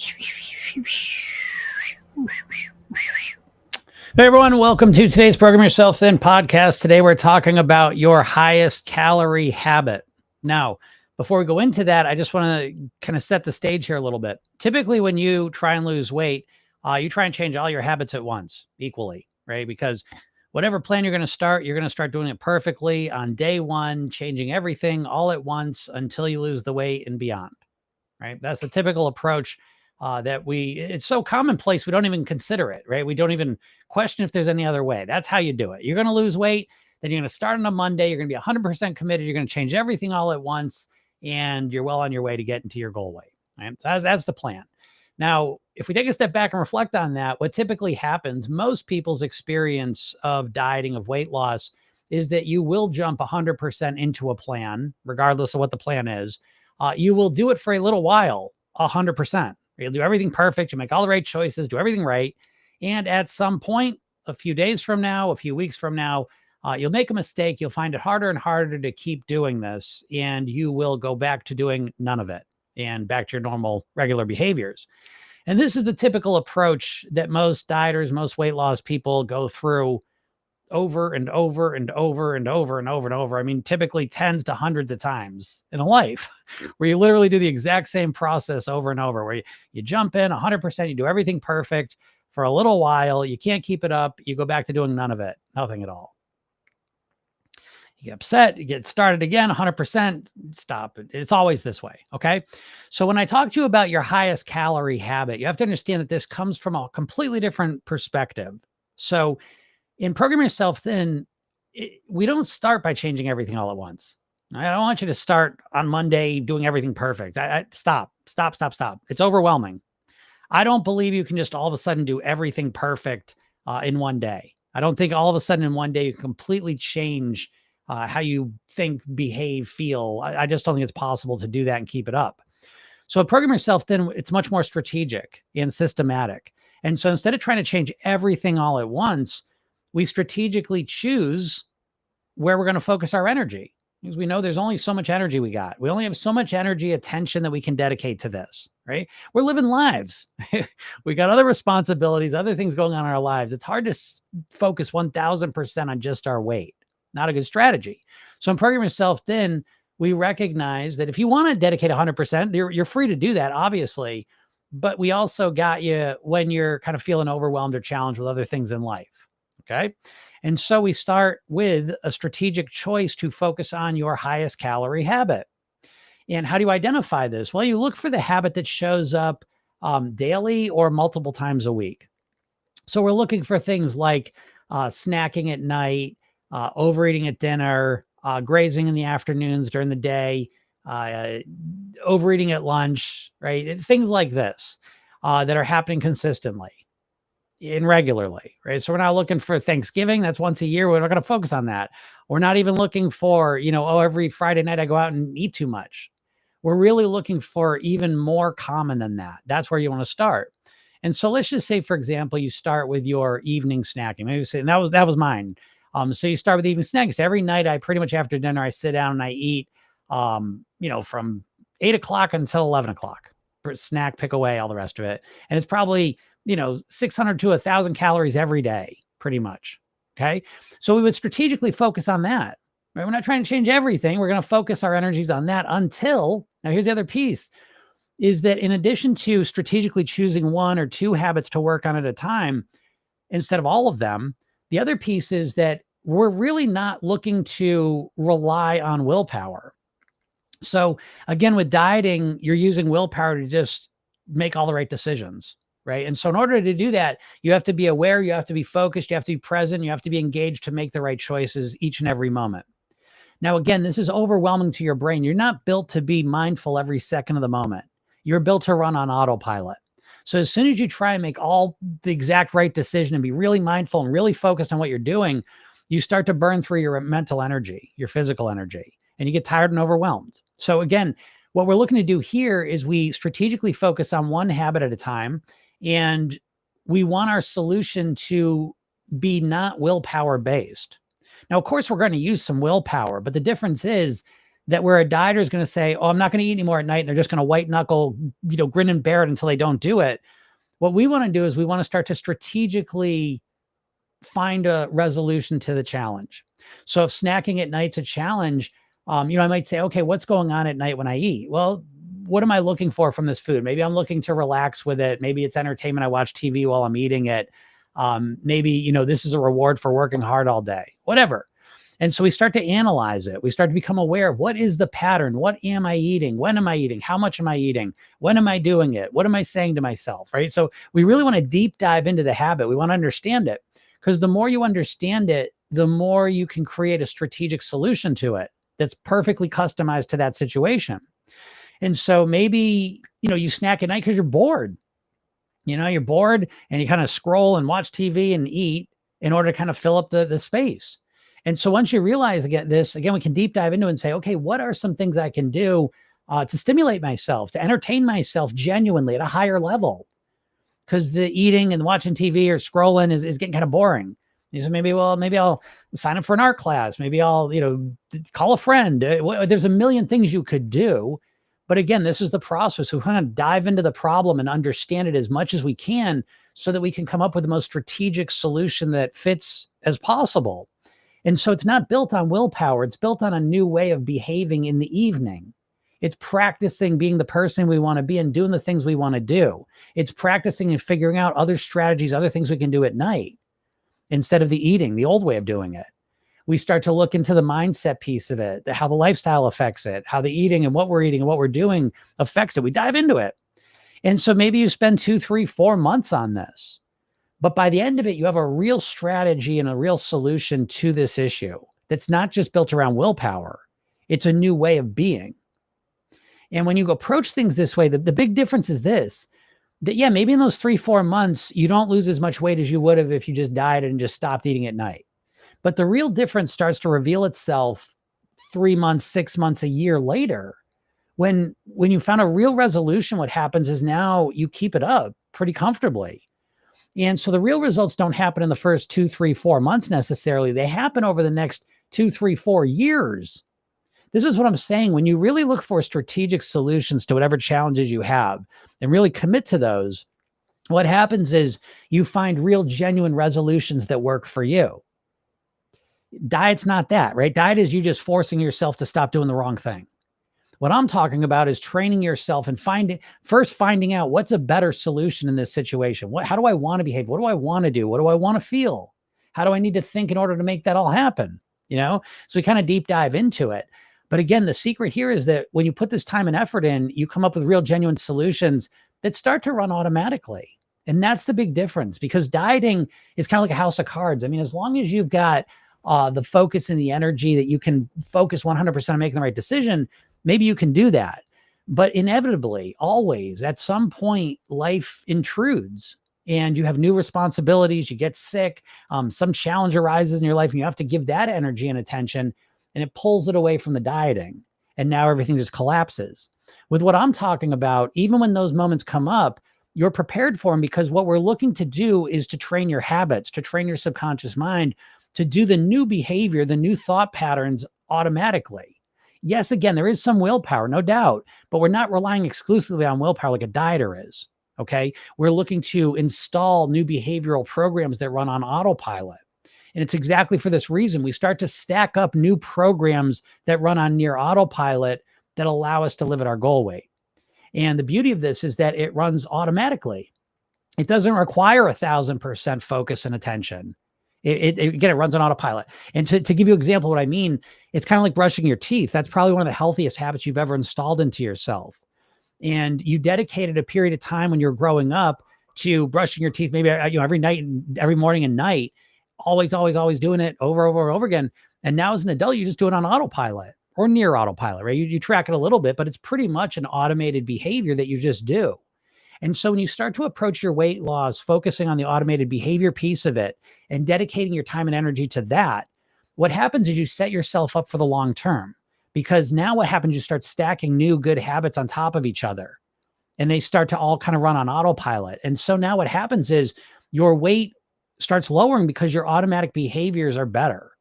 Hey everyone, welcome to today's Program Yourself Thin podcast. Today we're talking about your highest calorie habit. Now, before we go into that, I just want to kind of set the stage here a little bit. Typically, when you try and lose weight, you try and change all your habits at once, equally, right? Because whatever plan you're going to start doing it perfectly on day one, changing everything all at once until you lose the weight and beyond, right? That's a typical approach it's so commonplace, we don't even consider it, right? We don't even question if there's any other way. That's how you do it. You're going to lose weight, then you're going to start on a Monday, you're going to be 100% committed, you're going to change everything all at once, and you're well on your way to getting to your goal weight, right? So that's the plan. Now, if we take a step back and reflect on that, what typically happens, most people's experience of dieting, of weight loss, is that you will jump 100% into a plan, regardless of what the plan is. You will do it for a little while, 100%. You'll do everything perfect. You make all the right choices, do everything right. And at some point, a few days from now, a few weeks from now, you'll make a mistake. You'll find it harder and harder to keep doing this. And you will go back to doing none of it and back to your normal, regular behaviors. And this is the typical approach that most dieters, most weight loss people go through over and over and over and over and over and over. I mean, typically tens to hundreds of times in a life where you literally do the exact same process over and over, where you jump in 100%, you do everything perfect for a little while, you can't keep it up, you go back to doing none of it, nothing at all. You get upset, you get started again, 100%, stop. It's always this way, okay? So when I talk to you about your highest calorie habit, you have to understand that this comes from a completely different perspective. So in Program Yourself Thin, we don't start by changing everything all at once. I don't want you to start on Monday doing everything perfect. Stop. It's overwhelming. I don't believe you can just all of a sudden do everything perfect in one day. I don't think all of a sudden in one day you completely change how you think, behave, feel. I just don't think it's possible to do that and keep it up. So at Program Yourself Thin, it's much more strategic and systematic. And so instead of trying to change everything all at once, we strategically choose where we're going to focus our energy, because we know there's only so much energy we got. We only have so much energy, attention that we can dedicate to this, right? We're living lives. We got other responsibilities, other things going on in our lives. It's hard to focus 1000% on just our weight. Not a good strategy. So in Program Yourself Thin, we recognize that if you want to dedicate 100%, you're free to do that, obviously. But we also got you when you're kind of feeling overwhelmed or challenged with other things in life. Okay. And so we start with a strategic choice to focus on your highest calorie habit. And how do you identify this? Well, you look for the habit that shows up daily or multiple times a week. So we're looking for things like snacking at night, overeating at dinner, grazing in the afternoons during the day, overeating at lunch, right? Things like this that are happening consistently and regularly, right? So we're not looking for Thanksgiving. That's once a year. We're not going to focus on that. We're not even looking for, every Friday night I go out and eat too much. We're really looking for even more common than that. That's where you want to start. And so let's just say, for example, you start with your evening snacking. Maybe say, and that was mine. So you start with evening snacking. So every night I pretty much after dinner, I sit down and I eat, from 8 o'clock until 11 o'clock. Snack, pick away, all the rest of it. And it's probably 600 to 1,000 calories every day, pretty much. Okay. So we would strategically focus on that, right? We're not trying to change everything. We're going to focus our energies on that until, now here's the other piece, is that in addition to strategically choosing one or two habits to work on at a time, instead of all of them, the other piece is that we're really not looking to rely on willpower. So again, with dieting, you're using willpower to just make all the right decisions. Right. And so in order to do that, you have to be aware, you have to be focused, you have to be present, you have to be engaged to make the right choices each and every moment. Now, again, this is overwhelming to your brain. You're not built to be mindful every second of the moment. You're built to run on autopilot. So as soon as you try and make all the exact right decision and be really mindful and really focused on what you're doing, you start to burn through your mental energy, your physical energy, and you get tired and overwhelmed. So again, what we're looking to do here is we strategically focus on one habit at a time. And we want our solution to be not willpower based. Now, of course, we're going to use some willpower, but the difference is that where a dieter is going to say, oh, I'm not going to eat anymore at night. And they're just going to white knuckle, grin and bear it until they don't do it. What we want to do is we want to start to strategically find a resolution to the challenge. So if snacking at night's a challenge, I might say, okay, what's going on at night when I eat? Well, what am I looking for from this food? Maybe I'm looking to relax with it. Maybe it's entertainment. I watch TV while I'm eating it. Maybe, this is a reward for working hard all day, whatever. And so we start to analyze it. We start to become aware of what is the pattern? What am I eating? When am I eating? How much am I eating? When am I doing it? What am I saying to myself, right? So we really want to deep dive into the habit. We want to understand it, because the more you understand it, the more you can create a strategic solution to it that's perfectly customized to that situation. And so maybe, you snack at night because you're bored. You're bored and you kind of scroll and watch TV and eat in order to kind of fill up the space. And so once you realize we can deep dive into it and say, okay, what are some things I can do to stimulate myself, to entertain myself genuinely at a higher level? Because the eating and watching TV or scrolling is getting kind of boring. So maybe I'll sign up for an art class. Maybe I'll, call a friend. There's a million things you could do. But again, this is the process. We want to dive into the problem and understand it as much as we can so that we can come up with the most strategic solution that fits as possible. And so it's not built on willpower. It's built on a new way of behaving in the evening. It's practicing being the person we want to be and doing the things we want to do. It's practicing and figuring out other strategies, other things we can do at night instead of the eating, the old way of doing it. We start to look into the mindset piece of it, how the lifestyle affects it, how the eating and what we're eating and what we're doing affects it. We dive into it. And so maybe you spend 2, 3, 4 months on this. But by the end of it, you have a real strategy and a real solution to this issue that's not just built around willpower. It's a new way of being. And when you approach things this way, the big difference is this, that maybe in those 3, 4 months, you don't lose as much weight as you would have if you just dieted and just stopped eating at night. But the real difference starts to reveal itself 3 months, 6 months, a year later. When you found a real resolution, what happens is now you keep it up pretty comfortably. And so the real results don't happen in the first 2, 3, 4 months necessarily. They happen over the next 2, 3, 4 years. This is what I'm saying. When you really look for strategic solutions to whatever challenges you have and really commit to those, what happens is you find real, genuine resolutions that work for you. Diet's not that, right? Diet is you just forcing yourself to stop doing the wrong thing. What I'm talking about is training yourself and finding out what's a better solution in this situation. How do I want to behave? What do I want to do? What do I want to feel? How do I need to think in order to make that all happen? So we kind of deep dive into it. But again, the secret here is that when you put this time and effort in, you come up with real, genuine solutions that start to run automatically. And that's the big difference, because dieting is kind of like a house of cards. I mean, as long as you've got the focus and the energy that you can focus 100% on making the right decision, maybe you can do that. But inevitably, always, at some point, life intrudes and you have new responsibilities, you get sick, some challenge arises in your life and you have to give that energy and attention, and it pulls it away from the dieting. And now everything just collapses. With what I'm talking about, even when those moments come up, you're prepared for them, because what we're looking to do is to train your habits, to train your subconscious mind to do the new behavior, the new thought patterns automatically. Yes, again, there is some willpower, no doubt, but we're not relying exclusively on willpower like a dieter is, okay? We're looking to install new behavioral programs that run on autopilot. And it's exactly for this reason. We start to stack up new programs that run on near autopilot that allow us to live at our goal weight. And the beauty of this is that it runs automatically. It doesn't require 1,000% focus and attention. It runs on autopilot. And to give you an example of what I mean, it's kind of like brushing your teeth. That's probably one of the healthiest habits you've ever installed into yourself. And you dedicated a period of time when you're growing up to brushing your teeth, maybe every night, every morning and night, always doing it over and over again. And now as an adult, you just do it on autopilot or near autopilot, right? You track it a little bit, but it's pretty much an automated behavior that you just do. And so when you start to approach your weight loss, focusing on the automated behavior piece of it and dedicating your time and energy to that, what happens is you set yourself up for the long term, because now what happens, you start stacking new good habits on top of each other and they start to all kind of run on autopilot. And so now what happens is your weight starts lowering because your automatic behaviors are better.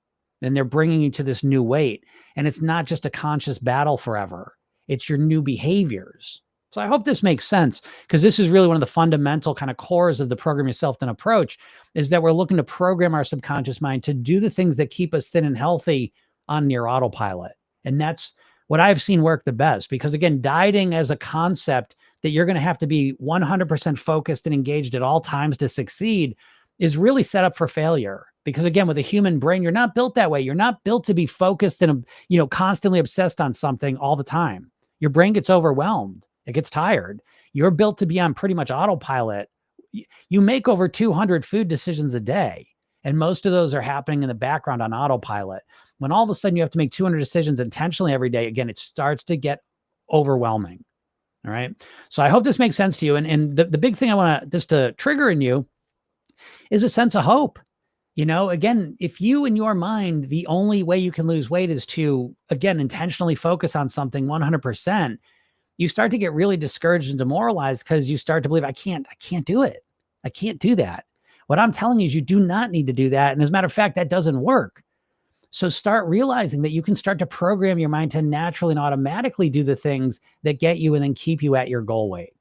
and they're bringing you to this new weight. And it's not just a conscious battle forever. It's your new behaviors. So I hope this makes sense, because this is really one of the fundamental kind of cores of the Program Yourself Thin approach, is that we're looking to program our subconscious mind to do the things that keep us thin and healthy on near autopilot. And that's what I've seen work the best, because again, dieting as a concept that you're going to have to be 100% focused and engaged at all times to succeed is really set up for failure. Because again, with a human brain, you're not built that way. You're not built to be focused and, constantly obsessed on something all the time. Your brain gets overwhelmed. It gets tired. You're built to be on pretty much autopilot. You make over 200 food decisions a day, and most of those are happening in the background on autopilot. When all of a sudden you have to make 200 decisions intentionally every day, again, it starts to get overwhelming. All right. So I hope this makes sense to you. And the big thing I want this to trigger in you is a sense of hope. Again, if you, in your mind, the only way you can lose weight is to, again, intentionally focus on something 100%, you start to get really discouraged and demoralized, because you start to believe, I can't do it. I can't do that. What I'm telling you is you do not need to do that. And as a matter of fact, that doesn't work. So start realizing that you can start to program your mind to naturally and automatically do the things that get you and then keep you at your goal weight.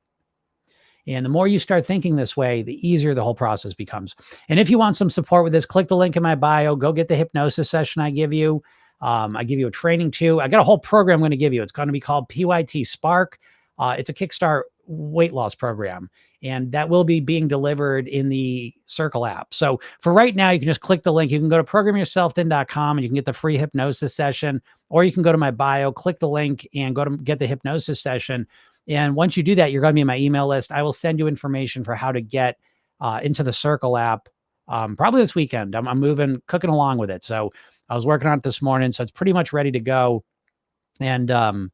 And the more you start thinking this way, the easier the whole process becomes. And if you want some support with this, click the link in my bio, go get the hypnosis session I give you. I give you a training too. I got a whole program I'm going to give you. It's going to be called PYT Spark. It's a Kickstart weight loss program, and that will be being delivered in the Circle app. So for right now, you can just click the link. You can go to programyourselfthin.com and you can get the free hypnosis session, or you can go to my bio, click the link, and go to get the hypnosis session. And once you do that, you're going to be in my email list. I will send you information for how to get into the Circle app probably this weekend. I'm cooking along with it. So I was working on it this morning, so it's pretty much ready to go. And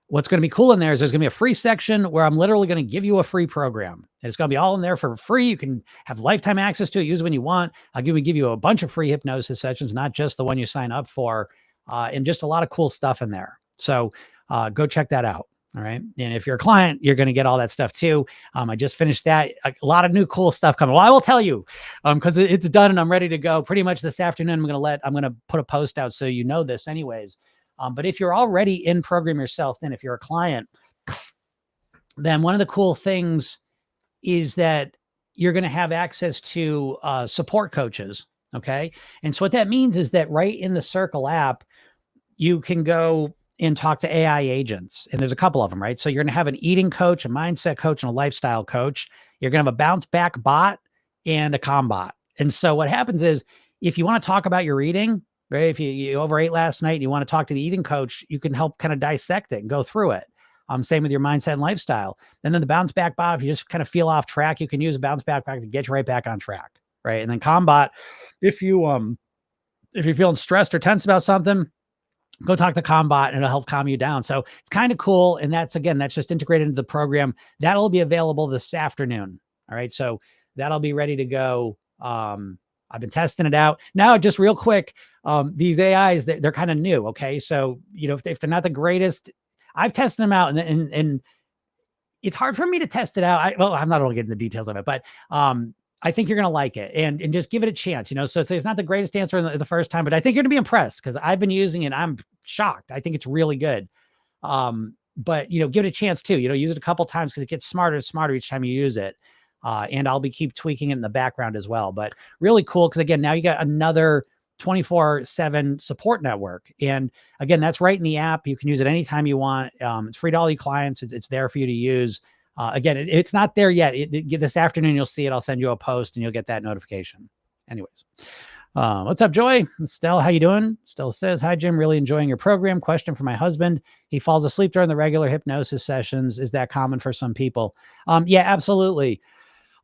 what's going to be cool in there is there's going to be a free section where I'm literally going to give you a free program. And it's going to be all in there for free. You can have lifetime access to it, use it when you want. I'll give you a bunch of free hypnosis sessions, not just the one you sign up for, and just a lot of cool stuff in there. So go check that out. All right. And if you're a client, you're going to get all that stuff too. I just finished that. A lot of new cool stuff coming. Well, I will tell you, because it's done and I'm ready to go pretty much this afternoon. I'm going to put a post out so you know this anyways. But if you're already in Program Yourself, then if you're a client, then one of the cool things is that you're going to have access to support coaches. Okay. And so what that means is that right in the Circle app, you can go and talk to AI agents. And there's a couple of them, right? So you're going to have an eating coach, a mindset coach, and a lifestyle coach. You're going to have a bounce back bot and a combot. And so what happens is, if you want to talk about your eating, right? If you overate last night and you want to talk to the eating coach, you can help kind of dissect it and go through it. Same with your mindset and lifestyle. And then the bounce back bot, if you just kind of feel off track, you can use a bounce back bot to get you right back on track, right? And then combot, if you're feeling stressed or tense about something, go talk to Combot and it'll help calm you down. So it's kind of cool. And that's just integrated into the program. That'll be available this afternoon. All right. So that'll be ready to go. I've been testing it out. Now, just real quick, these AIs, they're kind of new. Okay. So, if they're not the greatest, I've tested them out and it's hard for me to test it out. I'm not going to get into the details of it, but I think you're going to like it and just give it a chance, so it's not the greatest answer in the first time, but I think you're going to be impressed because I've been using it. I'm shocked. I think it's really good. But give it a chance too, use it a couple times because it gets smarter and smarter each time you use it. And I'll keep tweaking it in the background as well, but really cool. Cause again, now you got another 24/7 support network. And again, that's right in the app. You can use it anytime you want. It's free to all your clients. It's there for you to use. Again, it's not there yet. This afternoon, you'll see it. I'll send you a post and you'll get that notification. Anyways, what's up, Joy? Stell, how you doing? Stell says, hi, Jim. Really enjoying your program. Question for my husband. He falls asleep during the regular hypnosis sessions. Is that common for some people? Yeah, absolutely.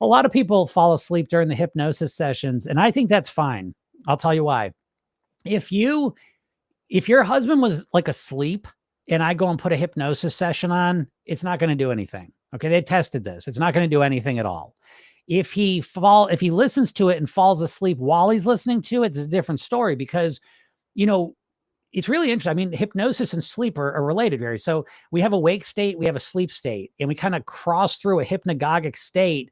A lot of people fall asleep during the hypnosis sessions, and I think that's fine. I'll tell you why. If your husband was like asleep and I go and put a hypnosis session on, it's not going to do anything. Okay. They tested this. It's not going to do anything at all. If he listens to it and falls asleep while he's listening to it, it's a different story because, it's really interesting. I mean, hypnosis and sleep are related very. So we have a wake state, we have a sleep state, and we kind of cross through a hypnagogic state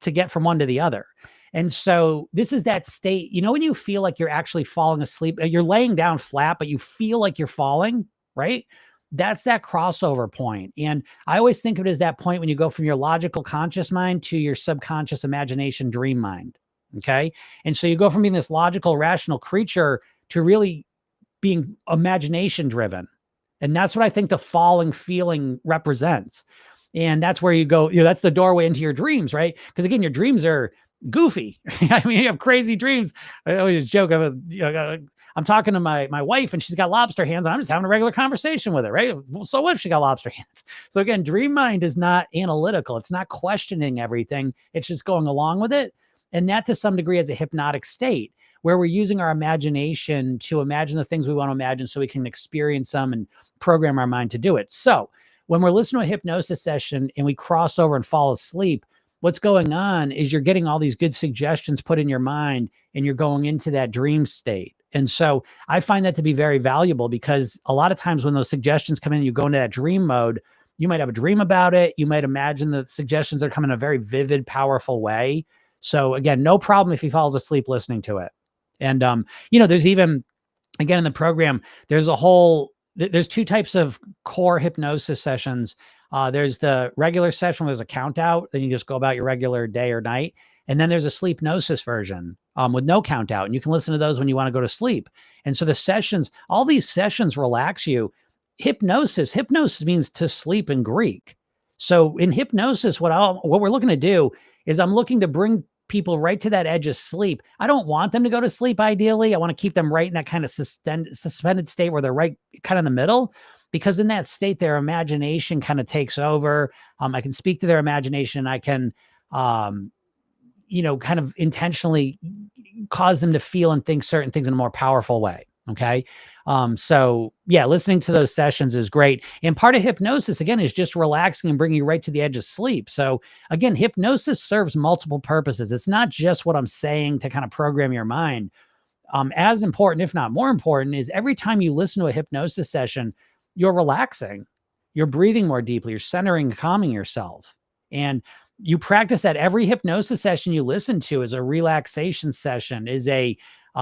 to get from one to the other. And so this is that state, when you feel like you're actually falling asleep, you're laying down flat, but you feel like you're falling, right? That's that crossover point. And I always think of it as that point when you go from your logical conscious mind to your subconscious imagination dream mind. Okay. And so you go from being this logical, rational creature to really being imagination driven. And that's what I think the falling feeling represents. And that's where you go, that's the doorway into your dreams, right? Because again, your dreams are goofy. I mean, you have crazy dreams. I always joke. I'm talking to my wife and she's got lobster hands and I'm just having a regular conversation with her, right? Well, so what if she got lobster hands? So again, dream mind is not analytical. It's not questioning everything. It's just going along with it. And that to some degree is a hypnotic state where we're using our imagination to imagine the things we want to imagine so we can experience them and program our mind to do it. So when we're listening to a hypnosis session and we cross over and fall asleep, what's going on is you're getting all these good suggestions put in your mind and you're going into that dream state. And so I find that to be very valuable because a lot of times when those suggestions come in, you go into that dream mode, you might have a dream about it. You might imagine the suggestions are coming in a very vivid, powerful way. So again, no problem if he falls asleep listening to it. And, there's even, again, in the program, there's two types of core hypnosis sessions. There's the regular session where there's a count out, then you just go about your regular day or night. And then there's a sleepnosis version with no count out. And you can listen to those when you want to go to sleep. And so the sessions, all these sessions relax you. Hypnosis means to sleep in Greek. So in hypnosis, what we're looking to do is I'm looking to bring people right to that edge of sleep. I don't want them to go to sleep. Ideally, I want to keep them right in that kind of suspended state where they're right kind of in the middle, because in that state, their imagination kind of takes over. I can speak to their imagination. I can, kind of intentionally cause them to feel and think certain things in a more powerful way. Okay. So yeah, listening to those sessions is great. And part of hypnosis, again, is just relaxing and bringing you right to the edge of sleep. So again, hypnosis serves multiple purposes. It's not just what I'm saying to kind of program your mind. As important, if not more important, is every time you listen to a hypnosis session, you're relaxing, you're breathing more deeply, you're centering, calming yourself. And you practice that. Every hypnosis session you listen to is a relaxation session, is a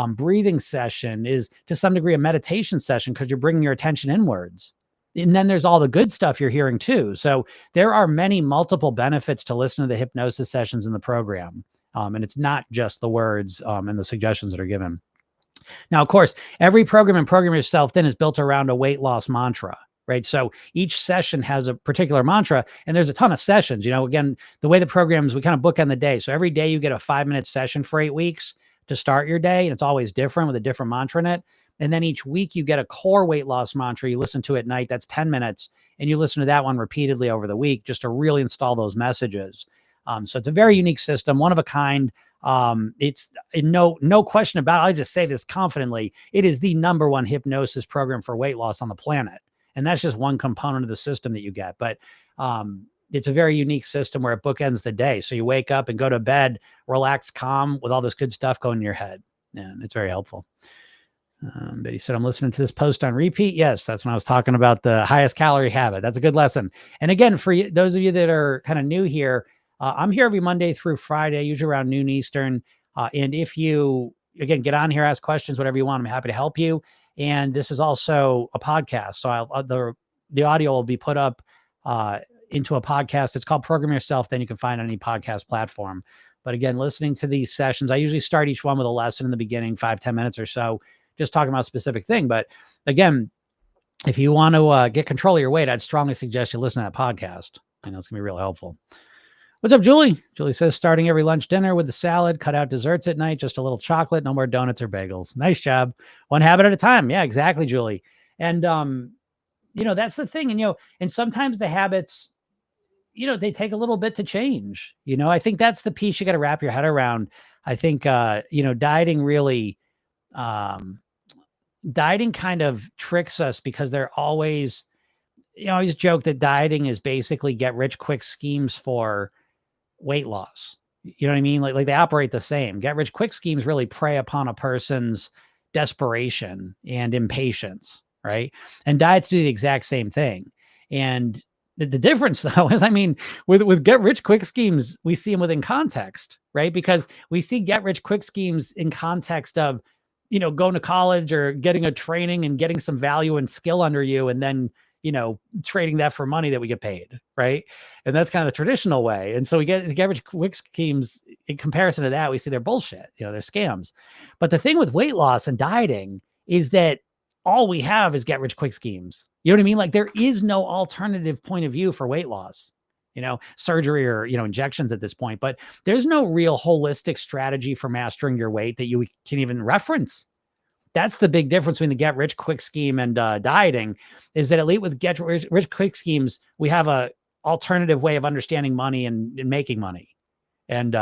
breathing session, is to some degree a meditation session because you're bringing your attention inwards. And then there's all the good stuff you're hearing too. So there are multiple benefits to listen to the hypnosis sessions in the program. And it's not just the words and the suggestions that are given. Now, of course, every program and Program Yourself Thin is built around a weight loss mantra, right? So each session has a particular mantra and there's a ton of sessions. Again, the way the programs, we kind of book on the day. So every day you get a 5-minute session for 8 weeks to start your day. And it's always different with a different mantra in it. And then each week you get a core weight loss mantra. You listen to it at night. That's 10 minutes. And you listen to that one repeatedly over the week just to really install those messages. So it's a very unique system, one of a kind. It's no question about it. I just say this confidently. It is the number one hypnosis program for weight loss on the planet. And that's just one component of the system that you get. But it's a very unique system where it bookends the day. So you wake up and go to bed, relaxed, calm, with all this good stuff going in your head. And it's very helpful. But he said, I'm listening to this post on repeat. Yes, that's when I was talking about the highest calorie habit. That's a good lesson. And again, for you, those of you that are kind of new here, I'm here every Monday through Friday, usually around noon Eastern. And if you, again, get on here, ask questions, whatever you want, I'm happy to help you. And this is also a podcast. So the audio will be put up into a podcast. It's called Program Yourself. Then you can find on any podcast platform. But again, listening to these sessions, I usually start each one with a lesson in the beginning, 5-10 minutes or so, just talking about a specific thing. But again, if you want to get control of your weight, I'd strongly suggest you listen to that podcast. I know it's gonna be real helpful. What's up, Julie? Julie says, starting every lunch dinner with the salad, cut out desserts at night, just a little chocolate, no more donuts or bagels. Nice job. One habit at a time. Yeah, exactly, Julie. And, that's the thing. And sometimes the habits, they take a little bit to change. I think that's the piece you got to wrap your head around. I think, dieting really, dieting kind of tricks us because they're always, I always joke that dieting is basically get rich quick schemes for weight loss. You know what I mean? Like they operate the same. Get rich quick schemes really prey upon a person's desperation and impatience, right? And diets do the exact same thing. And The difference though is, I mean, with get rich quick schemes, we see them within context, right? Because we see get rich quick schemes in context of, going to college or getting a training and getting some value and skill under you, and then, trading that for money that we get paid, right? And that's kind of the traditional way. And so we get rich quick schemes in comparison to that, we see they're bullshit, they're scams. But the thing with weight loss and dieting is that all we have is get rich quick schemes. You know what I mean? Like there is no alternative point of view for weight loss, surgery or, injections at this point, but there's no real holistic strategy for mastering your weight that you can even reference. That's the big difference between the get rich quick scheme and dieting, is that with get rich quick schemes, we have a alternative way of understanding money and making money. And,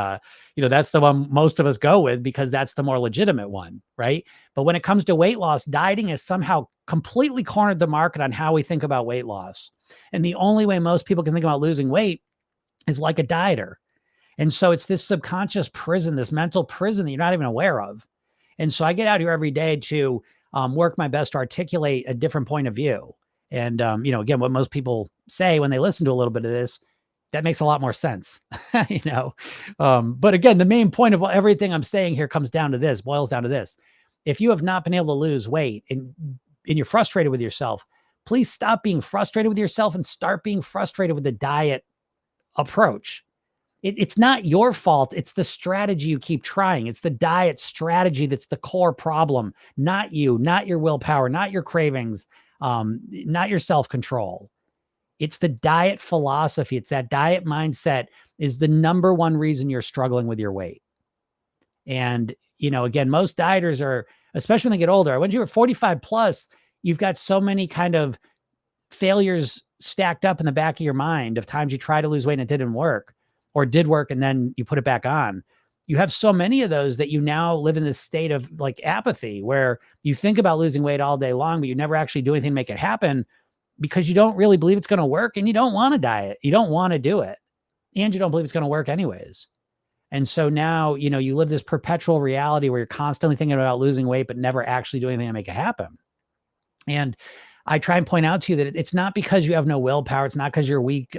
that's the one most of us go with because that's the more legitimate one, right? But when it comes to weight loss, dieting has somehow completely cornered the market on how we think about weight loss. And the only way most people can think about losing weight is like a dieter. And so it's this subconscious prison, this mental prison that you're not even aware of. And so I get out here every day to work my best to articulate a different point of view. And, again, what most people say when they listen to a little bit of this, that makes a lot more sense, but again, the main point of everything I'm saying here boils down to this. If you have not been able to lose weight and you're frustrated with yourself, please stop being frustrated with yourself and start being frustrated with the diet approach. It's not your fault. It's the strategy you keep trying. It's the diet strategy that's the core problem, not you, not your willpower, not your cravings, not your self-control. It's the diet philosophy. It's that diet mindset is the number one reason you're struggling with your weight. And, again, most dieters are, especially when they get older, when you're 45 plus, you've got so many kind of failures stacked up in the back of your mind of times you try to lose weight and it didn't work, or did work and then you put it back on. You have so many of those that you now live in this state of like apathy where you think about losing weight all day long, but you never actually do anything to make it happen, because you don't really believe it's going to work and you don't want to diet. You don't want to do it. And you don't believe it's going to work anyways. And so now, you live this perpetual reality where you're constantly thinking about losing weight, but never actually doing anything to make it happen. And I try and point out to you that it's not because you have no willpower. It's not because you're weak,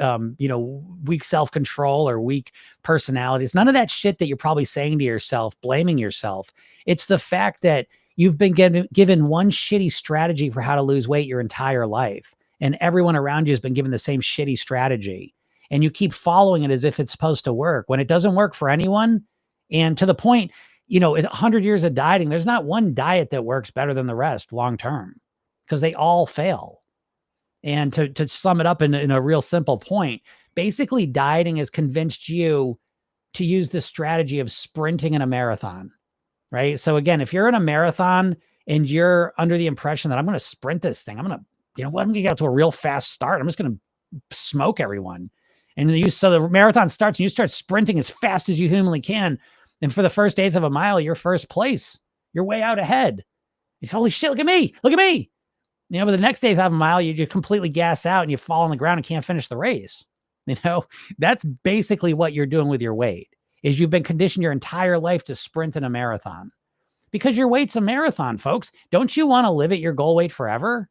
weak self-control or weak personality. It's none of that shit that you're probably saying to yourself, blaming yourself. It's the fact that you've been given one shitty strategy for how to lose weight your entire life. And everyone around you has been given the same shitty strategy. And you keep following it as if it's supposed to work when it doesn't work for anyone. And to the point, 100 years of dieting, there's not one diet that works better than the rest long-term, because they all fail. And to sum it up in a real simple point, basically dieting has convinced you to use the strategy of sprinting in a marathon, right? So again, if you're in a marathon and you're under the impression that I'm going to sprint this thing, I'm going to I'm going to get out to a real fast start. I'm just going to smoke everyone. And so the marathon starts and you start sprinting as fast as you humanly can. And for the first eighth of a mile, you're first place. You're way out ahead. You say, holy shit, look at me. Look at me. But the next eighth of a mile, you completely gas out and you fall on the ground and can't finish the race. That's basically what you're doing with your weight, is you've been conditioned your entire life to sprint in a marathon, because your weight's a marathon, folks. Don't you want to live at your goal weight forever?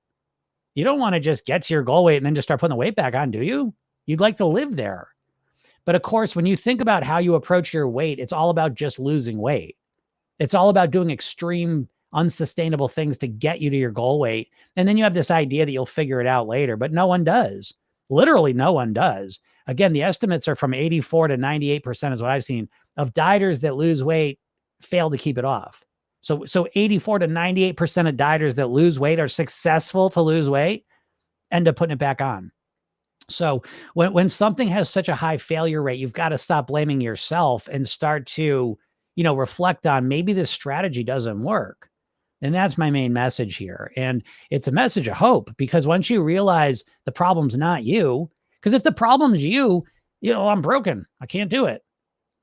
You don't want to just get to your goal weight and then just start putting the weight back on, do you? You'd like to live there. But of course, when you think about how you approach your weight, it's all about just losing weight. It's all about doing extreme, unsustainable things to get you to your goal weight. And then you have this idea that you'll figure it out later, but no one does. Literally no one does. Again, the estimates are from 84 to 98% is what I've seen of dieters that lose weight fail to keep it off. So 84 to 98% of dieters that lose weight are successful to lose weight, end up putting it back on. So when something has such a high failure rate, you've got to stop blaming yourself and start to, reflect on maybe this strategy doesn't work. And that's my main message here. And it's a message of hope, because once you realize the problem's not you, because if the problem's you, I'm broken, I can't do it.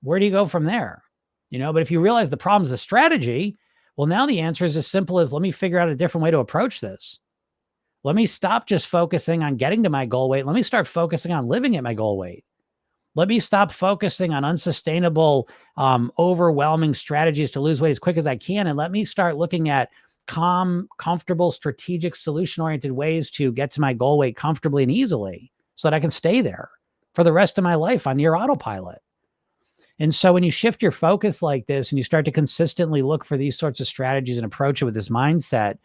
Where do you go from there? But if you realize the problem's the strategy, well, now the answer is as simple as, let me figure out a different way to approach this. Let me stop just focusing on getting to my goal weight. Let me start focusing on living at my goal weight. Let me stop focusing on unsustainable, overwhelming strategies to lose weight as quick as I can. And let me start looking at calm, comfortable, strategic, solution-oriented ways to get to my goal weight comfortably and easily, so that I can stay there for the rest of my life on your autopilot. And so when you shift your focus like this and you start to consistently look for these sorts of strategies and approach it with this mindset,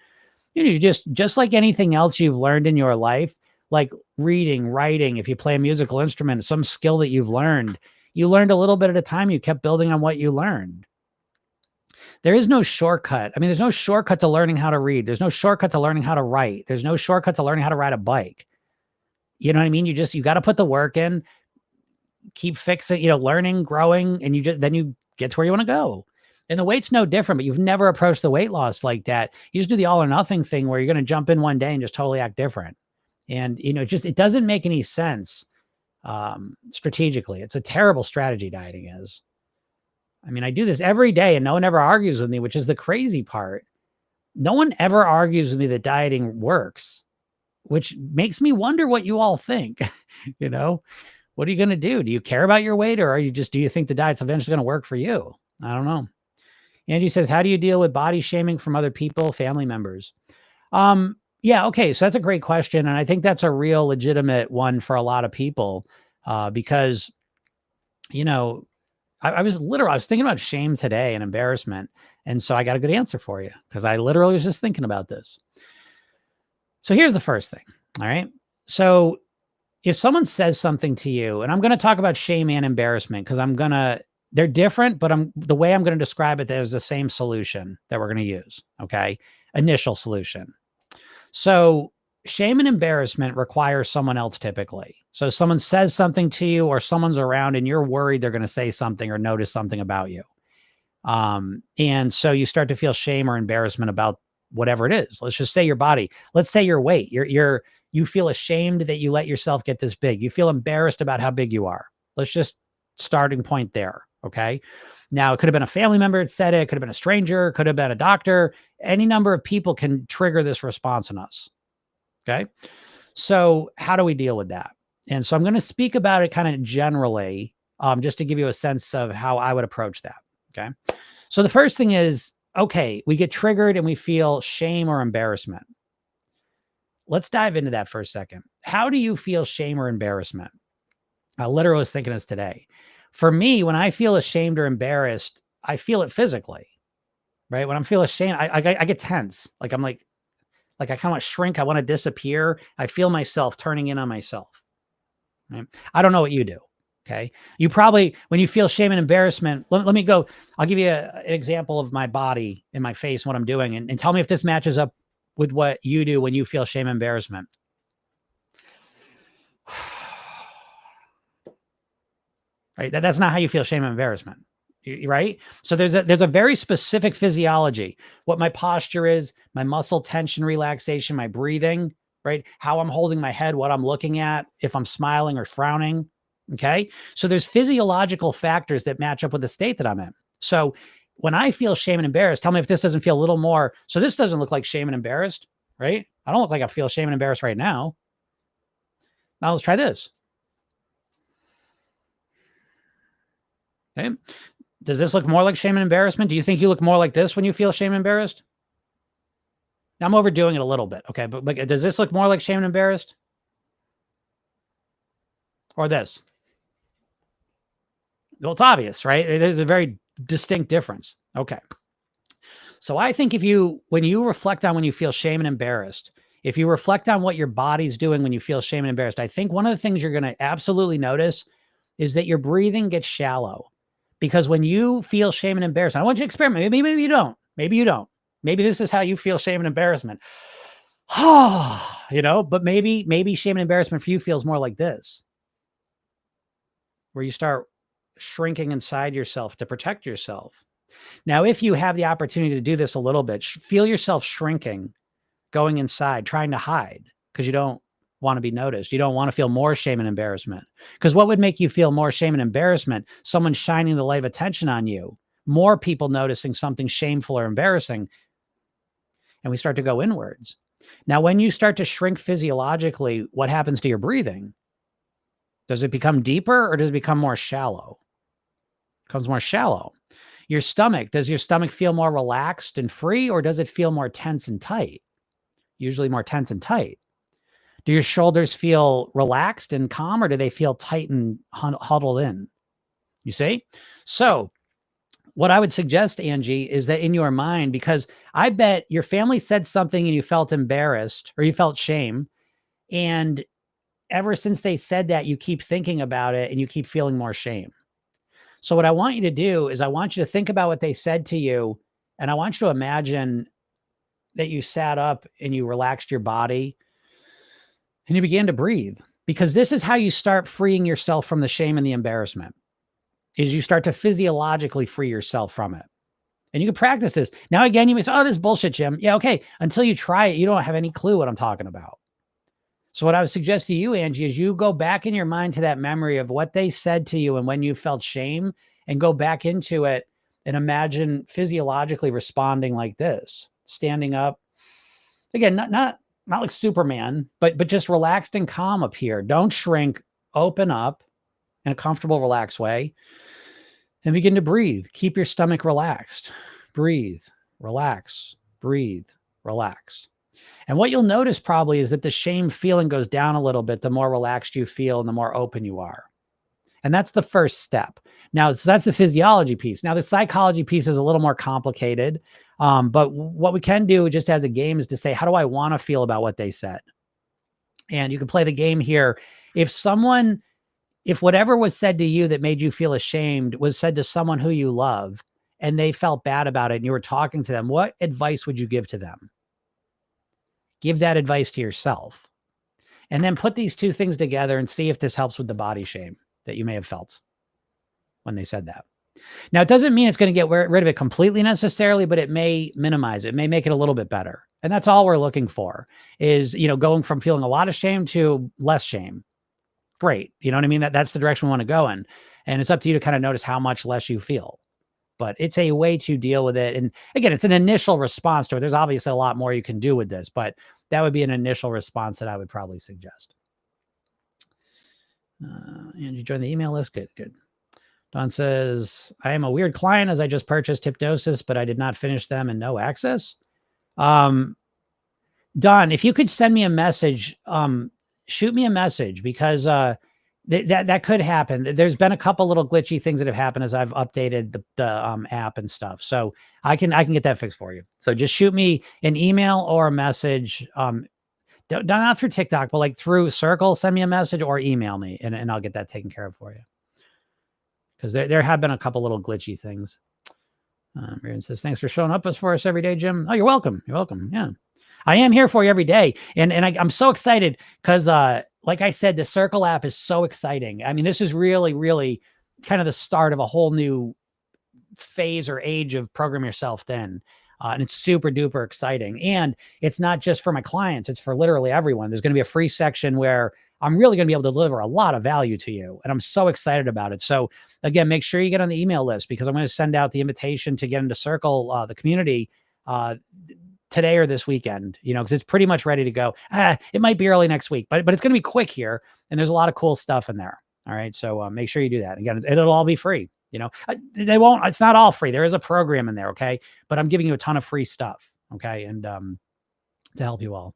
you just like anything else you've learned in your life, like reading, writing, if you play a musical instrument, some skill that you've learned, you learned a little bit at a time. You kept building on what you learned. There is no shortcut. I mean, there's no shortcut to learning how to read. There's no shortcut to learning how to write. There's no shortcut to learning how to ride a bike. You know what I mean? You got to put the work in, keep fixing, learning, growing, and then you get to where you want to go. And the weight's no different, but you've never approached the weight loss like that. You just do the all or nothing thing where you're going to jump in one day and just totally act different. And, it doesn't make any sense strategically. It's a terrible strategy, dieting is. I mean, I do this every day and no one ever argues with me, which is the crazy part. No one ever argues with me that dieting works, which makes me wonder what you all think. What are you going to do? Do you care about your weight, or do you think the diet's eventually going to work for you? I don't know. Angie says, how do you deal with body shaming from other people, family members? Yeah. Okay. So that's a great question. And I think that's a real legitimate one for a lot of people, because, I was thinking about shame today and embarrassment. And so I got a good answer for you because I literally was just thinking about this. So here's the first thing. All right. So if someone says something to you, and I'm going to talk about shame and embarrassment because they're different, but the way I'm going to describe it, there's the same solution that we're going to use. Okay. Initial solution. So shame and embarrassment require someone else typically. So someone says something to you or someone's around and you're worried they're going to say something or notice something about you. And so you start to feel shame or embarrassment about whatever it is. Let's just say your body. Let's say your weight. You feel ashamed that you let yourself get this big. You feel embarrassed about how big you are. Let's just starting point there. Okay. Now it could have been a family member that said it. It could have been a stranger. Could have been a doctor. Any number of people can trigger this response in us. Okay. So how do we deal with that? And so I'm going to speak about it kind of generally, just to give you a sense of how I would approach that. Okay. So the first thing is, okay, we get triggered and we feel shame or embarrassment. Let's dive into that for a second. How do you feel shame or embarrassment? I literally was thinking this today. For me, when I feel ashamed or embarrassed, I feel it physically, right? When I'm feeling ashamed, I get tense. Like I kind of want to shrink. I want to disappear. I feel myself turning in on myself. Right? I don't know what you do. Okay. You probably, when you feel shame and embarrassment, let me go. I'll give you an example of my body and my face, what I'm doing, and tell me if this matches up with what you do when you feel shame and embarrassment. Right. That's not how you feel shame and embarrassment. Right. So there's a very specific physiology, what my posture is, my muscle tension, relaxation, my breathing, right? How I'm holding my head, what I'm looking at, if I'm smiling or frowning. Okay. So there's physiological factors that match up with the state that I'm in. So when I feel shame and embarrassed, tell me if this doesn't feel a little more. So this doesn't look like shame and embarrassed, right? I don't look like I feel shame and embarrassed right now. Now let's try this. Okay. Does this look more like shame and embarrassment? Do you think you look more like this when you feel shame and embarrassed? Now, I'm overdoing it a little bit. Okay. But does this look more like shame and embarrassed? Or this? Well, it's obvious, right? There's a very distinct difference. Okay. So I think when you reflect on when you feel shame and embarrassed, if you reflect on what your body's doing when you feel shame and embarrassed, I think one of the things you're going to absolutely notice is that your breathing gets shallow. Because when you feel shame and embarrassment, I want you to experiment. Maybe you don't. Maybe you don't. Maybe this is how you feel shame and embarrassment. But maybe shame and embarrassment for you feels more like this, where you start shrinking inside yourself to protect yourself. Now, if you have the opportunity to do this a little bit, feel yourself shrinking, going inside, trying to hide because you don't want to be noticed. You don't want to feel more shame and embarrassment, because what would make you feel more shame and embarrassment? Someone shining the light of attention on you, more people noticing something shameful or embarrassing. And we start to go inwards. Now, when you start to shrink physiologically, what happens to your breathing? Does it become deeper or does it become more shallow? It becomes more shallow. Your stomach, does your stomach feel more relaxed and free, or does it feel more tense and tight? Usually more tense and tight. Do your shoulders feel relaxed and calm, or do they feel tight and huddled in? You see? So what I would suggest, Angie, is that in your mind, because I bet your family said something and you felt embarrassed or you felt shame. And ever since they said that, you keep thinking about it and you keep feeling more shame. So what I want you to do is I want you to think about what they said to you. And I want you to imagine that you sat up and you relaxed your body and you began to breathe, because this is how you start freeing yourself from the shame and the embarrassment, is you start to physiologically free yourself from it. And you can practice this. Now, again, you may say, oh, this is bullshit, Jim. Yeah, okay. Until you try it, you don't have any clue what I'm talking about. So what I would suggest to you, Angie, is you go back in your mind to that memory of what they said to you and when you felt shame, and go back into it and imagine physiologically responding like this, standing up. Again, not like Superman, but just relaxed and calm up here. Don't shrink, open up in a comfortable, relaxed way, and begin to breathe. Keep your stomach relaxed. Breathe, relax, breathe, relax. And what you'll notice probably is that the shame feeling goes down a little bit the more relaxed you feel and the more open you are. And that's the first step. Now, so that's the physiology piece. Now, the psychology piece is a little more complicated. But what we can do just as a game is to say, how do I want to feel about what they said? And you can play the game here. If whatever was said to you that made you feel ashamed was said to someone who you love and they felt bad about it and you were talking to them, what advice would you give to them? Give that advice to yourself. And then put these two things together and see if this helps with the body shame that you may have felt when they said that. Now, it doesn't mean it's going to get rid of it completely necessarily, but it may minimize it. It may make it a little bit better. And that's all we're looking for is, going from feeling a lot of shame to less shame. Great. You know what I mean? That's the direction we want to go in. And it's up to you to kind of notice how much less you feel. But it's a way to deal with it. And again, it's an initial response to it. There's obviously a lot more you can do with this, but that would be an initial response that I would probably suggest. And you join the email list. Good. Don says, I am a weird client as I just purchased Hypnosis, but I did not finish them and no access. Don, if you could send me a message, shoot me a message, because that could happen. There's been a couple little glitchy things that have happened as I've updated the app and stuff. So I can get that fixed for you. So just shoot me an email or a message. Not through TikTok, but like through Circle, send me a message or email me and I'll get that taken care of for you. Because there have been a couple little glitchy things. Marion says, thanks for showing up for us every day, Jim. Oh, you're welcome. You're welcome. Yeah. I am here for you every day. And I'm so excited because, like I said, the Circle app is so exciting. I mean, this is really, really kind of the start of a whole new phase or age of Program Yourself Thin. And it's super duper exciting. And it's not just for my clients. It's for literally everyone. There's going to be a free section where I'm really going to be able to deliver a lot of value to you. And I'm so excited about it. So again, make sure you get on the email list, because I'm going to send out the invitation to get into Circle, the community, today or this weekend, because it's pretty much ready to go. It might be early next week, but it's going to be quick here. And there's a lot of cool stuff in there. All right. So make sure you do that. Again, it'll all be free. They won't, it's not all free. There is a program in there. Okay. But I'm giving you a ton of free stuff. Okay. And to help you all.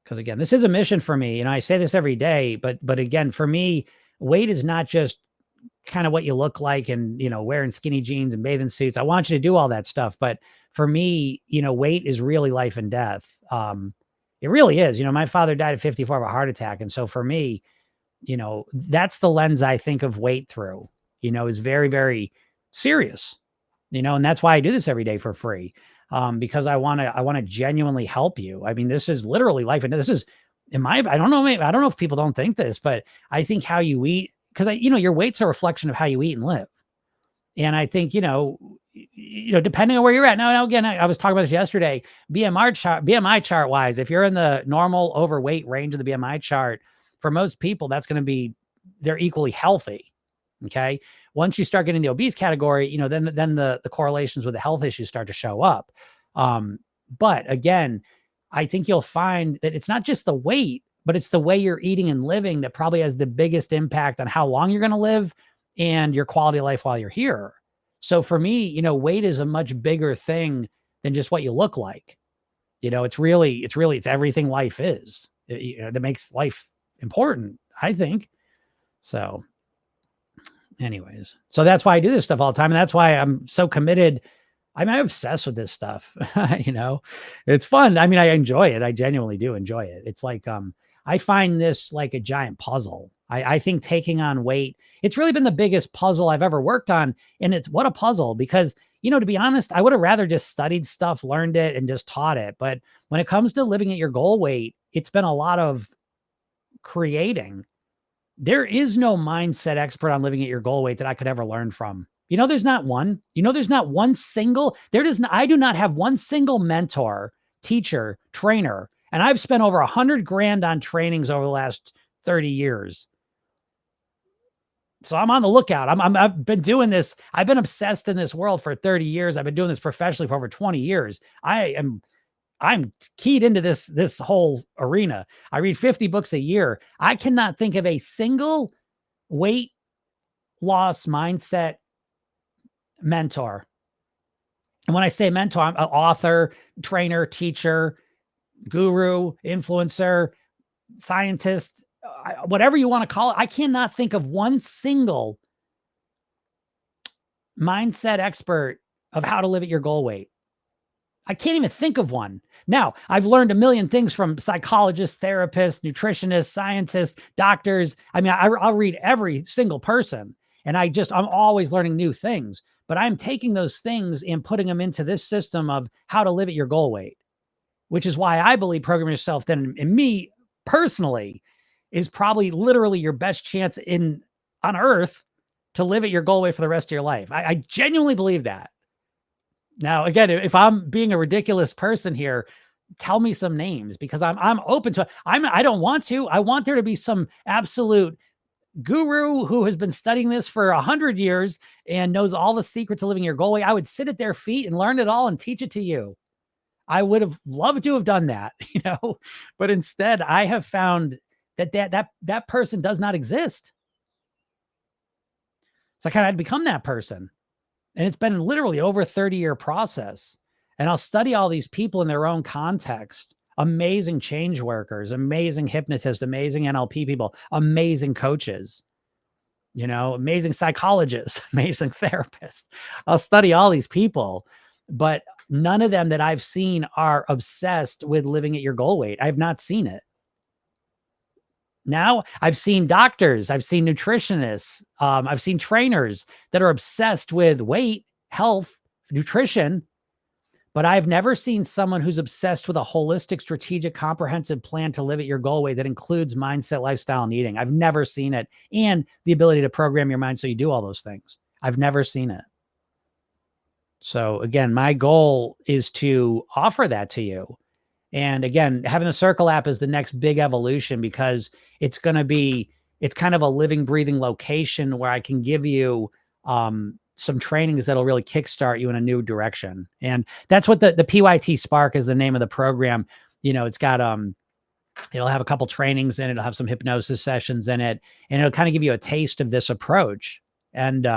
Because again, this is a mission for me. I say this every day, but again, for me, weight is not just kind of what you look like and, wearing skinny jeans and bathing suits. I want you to do all that stuff. But for me, weight is really life and death. It really is. My father died at 54 of a heart attack. And so for me, that's the lens I think of weight through, is very, very serious, and that's why I do this every day for free. Because I want to genuinely help you. I mean, this is literally life. And this is I don't know if people don't think this, but I think how you eat, because your weight's a reflection of how you eat and live. And I think, depending on where you're at now, again, I was talking about this yesterday, BMI chart wise, if you're in the normal overweight range of the BMI chart, for most people, that's going to be, they're equally healthy. Okay. Once you start getting the obese category, then the correlations with the health issues start to show up. But again, I think you'll find that it's not just the weight, but it's the way you're eating and living that probably has the biggest impact on how long you're going to live and your quality of life while you're here. So for me, weight is a much bigger thing than just what you look like. It's everything life is. that makes life important, I think. So anyways, so that's why I do this stuff all the time. And that's why I'm so committed. I'm obsessed with this stuff. It's fun. I mean, I enjoy it. I genuinely do enjoy it. It's like, I find this like a giant puzzle. I think taking on weight, it's really been the biggest puzzle I've ever worked on. And it's what a puzzle, because, to be honest, I would have rather just studied stuff, learned it, and just taught it. But when it comes to living at your goal weight, it's been a lot of creating. There is no mindset expert on living at your goal weight that I could ever learn from. There's not one. There's not one single, I do not have one single mentor, teacher, trainer. And I've spent over $100,000 on trainings over the last 30 years. So I'm on the lookout. I've been doing this. I've been obsessed in this world for 30 years. I've been doing this professionally for over 20 years. I'm keyed into this whole arena. I read 50 books a year. I cannot think of a single weight loss mindset mentor. And when I say mentor, I'm an author, trainer, teacher, guru, influencer, scientist, whatever you want to call it. I cannot think of one single mindset expert of how to live at your goal weight. I can't even think of one. Now, I've learned a million things from psychologists, therapists, nutritionists, scientists, doctors. I mean, I'll read every single person, and I'm always learning new things, but I'm taking those things and putting them into this system of how to live at your goal weight, which is why I believe Program Yourself Thin, and me personally, is probably literally your best chance on earth to live at your goal weight for the rest of your life. I genuinely believe that. Now, again, if I'm being a ridiculous person here, tell me some names, because I'm open to it. I don't want to. I want there to be some absolute guru who has been studying this for 100 years and knows all the secrets of living your goal weight. I would sit at their feet and learn it all and teach it to you. I would have loved to have done that, but instead I have found that person does not exist. So I kind of had to become that person. And it's been literally over a 30-year process. And I'll study all these people in their own context. Amazing change workers, amazing hypnotists, amazing NLP people, amazing coaches, amazing psychologists, amazing therapists. I'll study all these people, but none of them that I've seen are obsessed with living at your goal weight. I've not seen it. Now I've seen doctors, I've seen nutritionists, I've seen trainers that are obsessed with weight, health, nutrition, but I've never seen someone who's obsessed with a holistic, strategic, comprehensive plan to live at your goal weight that includes mindset, lifestyle, and eating. I've never seen it. And the ability to program your mind so you do all those things. I've never seen it. So again, my goal is to offer that to you. And again, having the Circle app is the next big evolution, because it's kind of a living, breathing location where I can give you some trainings that'll really kickstart you in a new direction. And that's what the PYT Spark is the name of the program. It's got, it'll have a couple trainings in it. It'll have some hypnosis sessions in it, and it'll kind of give you a taste of this approach. And,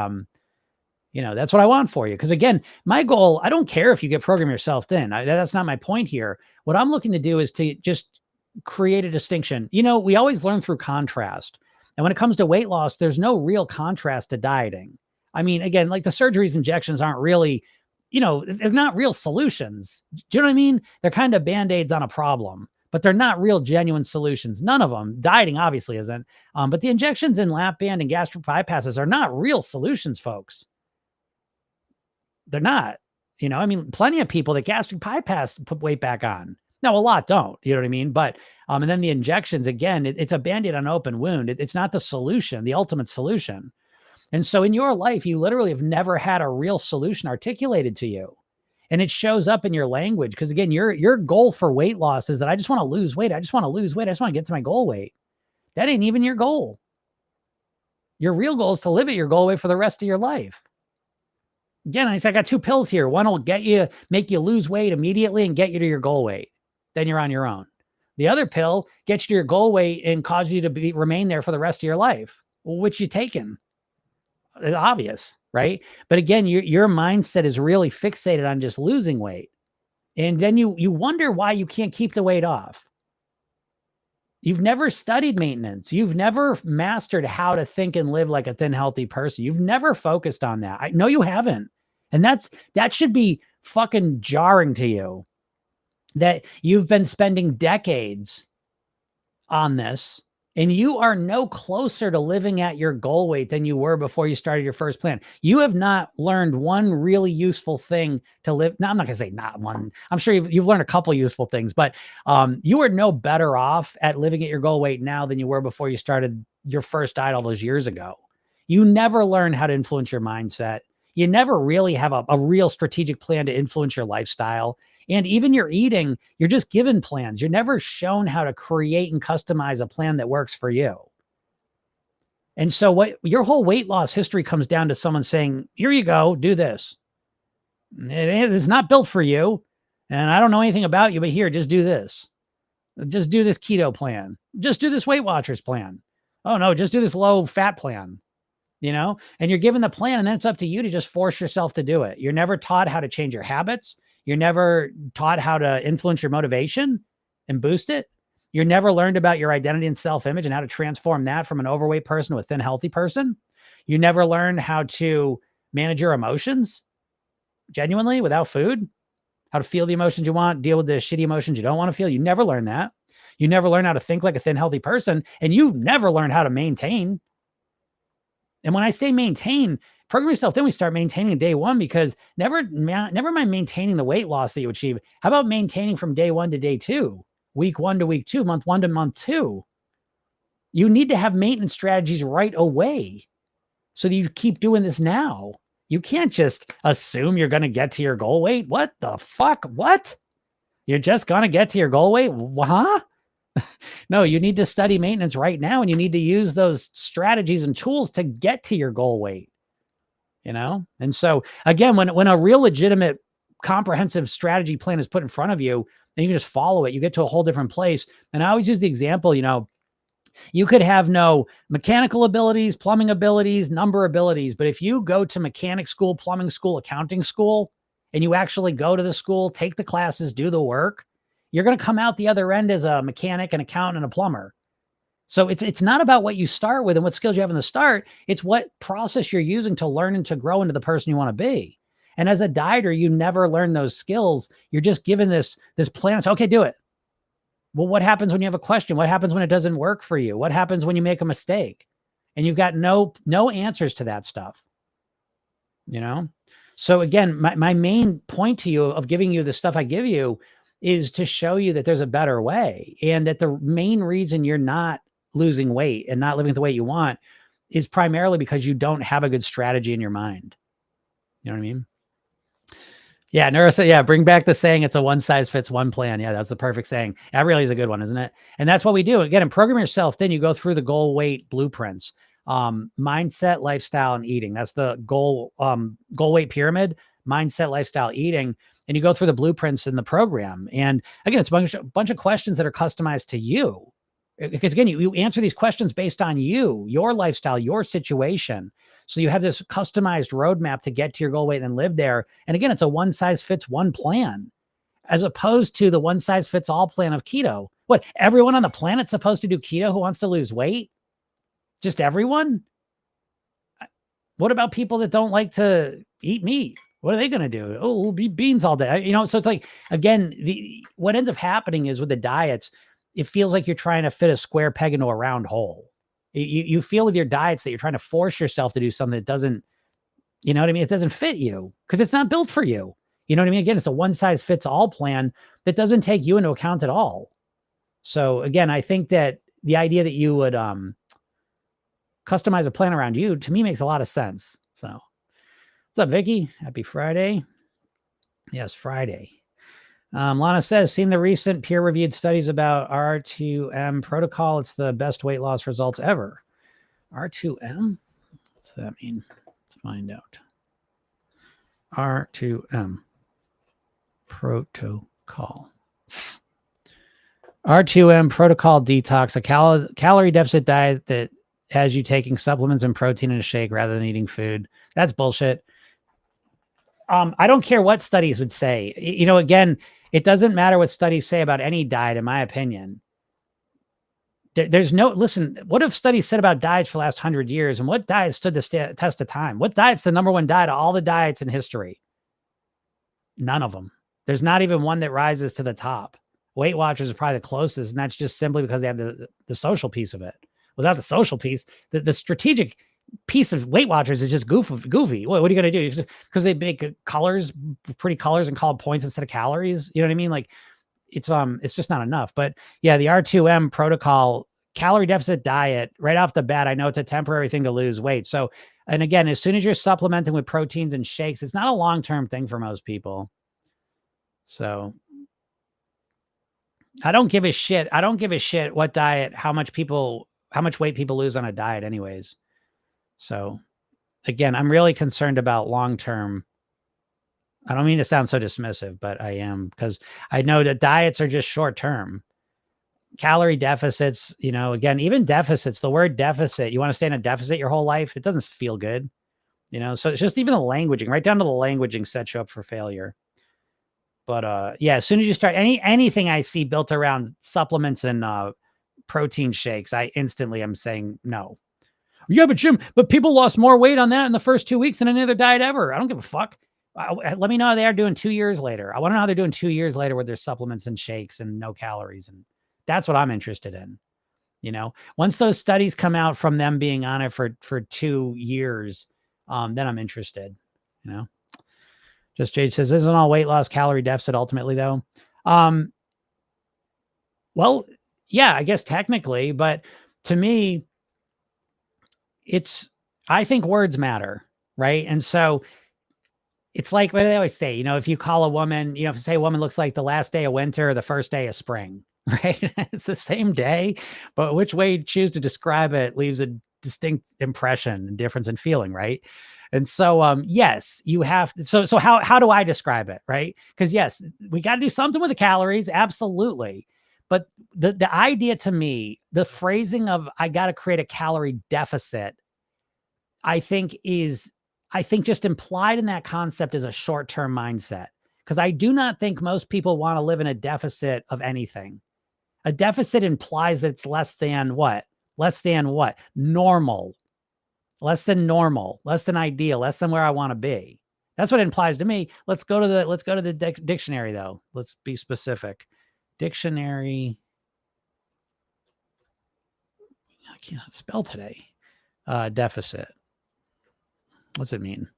that's what I want for you. Because again, my goal, I don't care if you get Program Yourself Thin. That's not my point here. What I'm looking to do is to just create a distinction. We always learn through contrast. And when it comes to weight loss, there's no real contrast to dieting. I mean, again, like the surgeries, injections aren't really, they're not real solutions. Do you know what I mean? They're kind of Band-Aids on a problem, but they're not real genuine solutions. None of them. Dieting obviously isn't. But the injections in lap band and gastric bypasses are not real solutions, folks. They're not, plenty of people that gastric bypass put weight back on. Now, a lot don't, you know what I mean? But, and then the injections, again, it's a Band-Aid on an open wound. It's not the solution, the ultimate solution. And so in your life, you literally have never had a real solution articulated to you. And it shows up in your language. Because again, your goal for weight loss is that I just want to lose weight. I just want to lose weight. I just want to get to my goal weight. That ain't even your goal. Your real goal is to live at your goal weight for the rest of your life. Again, I got two pills here. One will make you lose weight immediately and get you to your goal weight. Then you're on your own. The other pill gets you to your goal weight and causes you to remain there for the rest of your life. Well, which you taking? It's obvious, right? But again, your mindset is really fixated on just losing weight. And then you wonder why you can't keep the weight off. You've never studied maintenance. You've never mastered how to think and live like a thin, healthy person. You've never focused on that. I know you haven't. And that should be fucking jarring to you, that you've been spending decades on this, and you are no closer to living at your goal weight than you were before you started your first plan. You have not learned one really useful thing to live. Now, I'm not going to say not one. I'm sure you've learned a couple useful things, but you are no better off at living at your goal weight now than you were before you started your first diet all those years ago. You never learn how to influence your mindset. You never really have a real strategic plan to influence your lifestyle. And even your eating, you're just given plans. You're never shown how to create and customize a plan that works for you. And so what your whole weight loss history comes down to someone saying, here you go, do this. It's not built for you. And I don't know anything about you, but here, just do this. Just do this keto plan. Just do this Weight Watchers plan. Oh no, just do this low fat plan. And you're given the plan, and then it's up to you to just force yourself to do it. You're never taught how to change your habits. You're never taught how to influence your motivation and boost it. You're never learned about your identity and self-image and how to transform that from an overweight person to a thin, healthy person. You never learn how to manage your emotions genuinely without food, how to feel the emotions you want, deal with the shitty emotions you don't want to feel. You never learn that. You never learn how to think like a thin, healthy person, and you never learn how to maintain. And when I say maintain, program yourself, then we start maintaining day one, because never mind maintaining the weight loss that you achieve. How about maintaining from day one to day two, week one to week two, month one to month two? You need to have maintenance strategies right away so that you keep doing this now. You can't just assume you're going to get to your goal weight. What the fuck? What? You're just going to get to your goal weight? Huh? No, you need to study maintenance right now, and you need to use those strategies and tools to get to your goal weight, And so again, when a real legitimate comprehensive strategy plan is put in front of you, then you can just follow it. You get to a whole different place. And I always use the example, you could have no mechanical abilities, plumbing abilities, number abilities, but if you go to mechanic school, plumbing school, accounting school, and you actually go to the school, take the classes, do the work, you're going to come out the other end as a mechanic, an accountant, and a plumber. So it's not about what you start with and what skills you have in the start. It's what process you're using to learn and to grow into the person you want to be. And as a dieter, you never learn those skills. You're just given this plan. It's okay, do it. Well, what happens when you have a question? What happens when it doesn't work for you? What happens when you make a mistake? And you've got no answers to that stuff. So again, my main point to you of giving you the stuff I give you is to show you that there's a better way, and that the main reason you're not losing weight and not living the way you want is primarily because you don't have a good strategy in your mind. You know what I mean? Yeah, Neuro said, yeah, bring back the saying, it's a one size fits one plan. Yeah, that's the perfect saying. That really is a good one, isn't it? And that's what we do. Again, in Program Yourself, then you go through the goal weight blueprints, mindset, lifestyle, and eating. That's the goal weight pyramid, mindset, lifestyle, eating. And you go through the blueprints in the program. And again, it's a bunch of questions that are customized to you. Because again, you answer these questions based on you, your lifestyle, your situation. So you have this customized roadmap to get to your goal weight and live there. And again, it's a one size fits one plan, as opposed to the one size fits all plan of keto. What, everyone on the planet's supposed to do keto who wants to lose weight? Just everyone? What about people that don't like to eat meat? What are they going to do? Oh, we'll be beans all day. So it's like, again, what ends up happening is with the diets, it feels like you're trying to fit a square peg into a round hole. You feel with your diets that you're trying to force yourself to do something that doesn't, you know what I mean? It doesn't fit you because it's not built for you. You know what I mean? Again, it's a one size fits all plan that doesn't take you into account at all. So again, I think that the idea that you would customize a plan around you, to me, makes a lot of sense. So what's up, Vicky? Happy Friday. Yes, Friday. Lana says, seen the recent peer-reviewed studies about R2M protocol. It's the best weight loss results ever. R2M? What's that mean? Let's find out. R2M protocol. R2M protocol detox, a calorie deficit diet that has you taking supplements and protein in a shake rather than eating food. That's bullshit. I don't care what studies would say. Again, it doesn't matter what studies say about any diet, in my opinion. There's no, listen, what have studies said about diets for the last 100 years? And what diet stood the test of time? What diet's the number one diet of all the diets in history? None of them. There's not even one that rises to the top. Weight Watchers are probably the closest, and that's just simply because they have the social piece of it. Without the social piece, the strategic piece of Weight Watchers is just goofy. What are you going to do? Because they make colors, pretty colors, and call it points instead of calories. You know what I mean? Like it's just not enough. But yeah, the R2M protocol, calorie deficit diet, right off the bat, I know it's a temporary thing to lose weight. So, and again, as soon as you're supplementing with proteins and shakes, it's not a long-term thing for most people. So I don't give a shit. I don't give a shit what diet, how much weight people lose on a diet anyways. So again, I'm really concerned about long-term. I don't mean to sound so dismissive, but I am, because I know that diets are just short-term. Calorie deficits, again, even deficits, the word deficit, you want to stay in a deficit your whole life? It doesn't feel good, So it's just even the languaging, right down to the languaging sets you up for failure. But yeah, as soon as you start anything I see built around supplements and protein shakes, I instantly am saying no. Yeah, but Jim, people lost more weight on that in the first 2 weeks than any other diet ever. I don't give a fuck. Let me know how they are doing 2 years later. I want to know how they're doing 2 years later with their supplements and shakes and no calories. And that's what I'm interested in. Once those studies come out from them being on it for 2 years, then I'm interested, Just Jade says, isn't all weight loss calorie deficit ultimately though? Well, yeah, I guess technically, but to me, I think words matter, right? And so it's like what they always say, if you call a woman, if you say a woman looks like the last day of winter or the first day of spring, right? It's the same day, but which way you choose to describe it leaves a distinct impression and difference in feeling, right? And so, yes, you have. So how do I describe it, right? Because yes, we got to do something with the calories, absolutely. But the idea to me, the phrasing of I got to create a calorie deficit, I think just implied in that concept is a short-term mindset. Because I do not think most people want to live in a deficit of anything. A deficit implies that it's less than what? Less than what? Normal. Less than normal, less than ideal, less than where I want to be. That's what it implies to me. Let's go to the dictionary though. Let's be specific. Dictionary. I can't spell today. Deficit. What's it mean?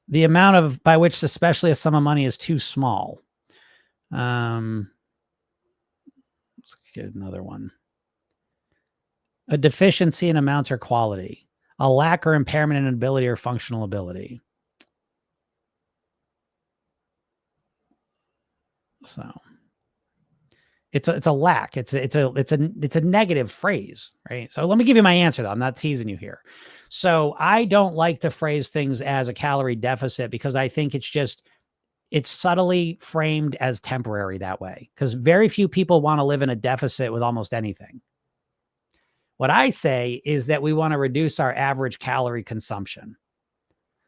The amount by which especially a sum of money is too small. Let's get another one. A deficiency in amounts or quality, a lack or impairment in ability or functional ability. So it's a lack. It's a negative phrase, right? So let me give you my answer though. I'm not teasing you here. So I don't like to phrase things as a calorie deficit because I think it's subtly framed as temporary that way, because very few people want to live in a deficit with almost anything. What I say is that we want to reduce our average calorie consumption.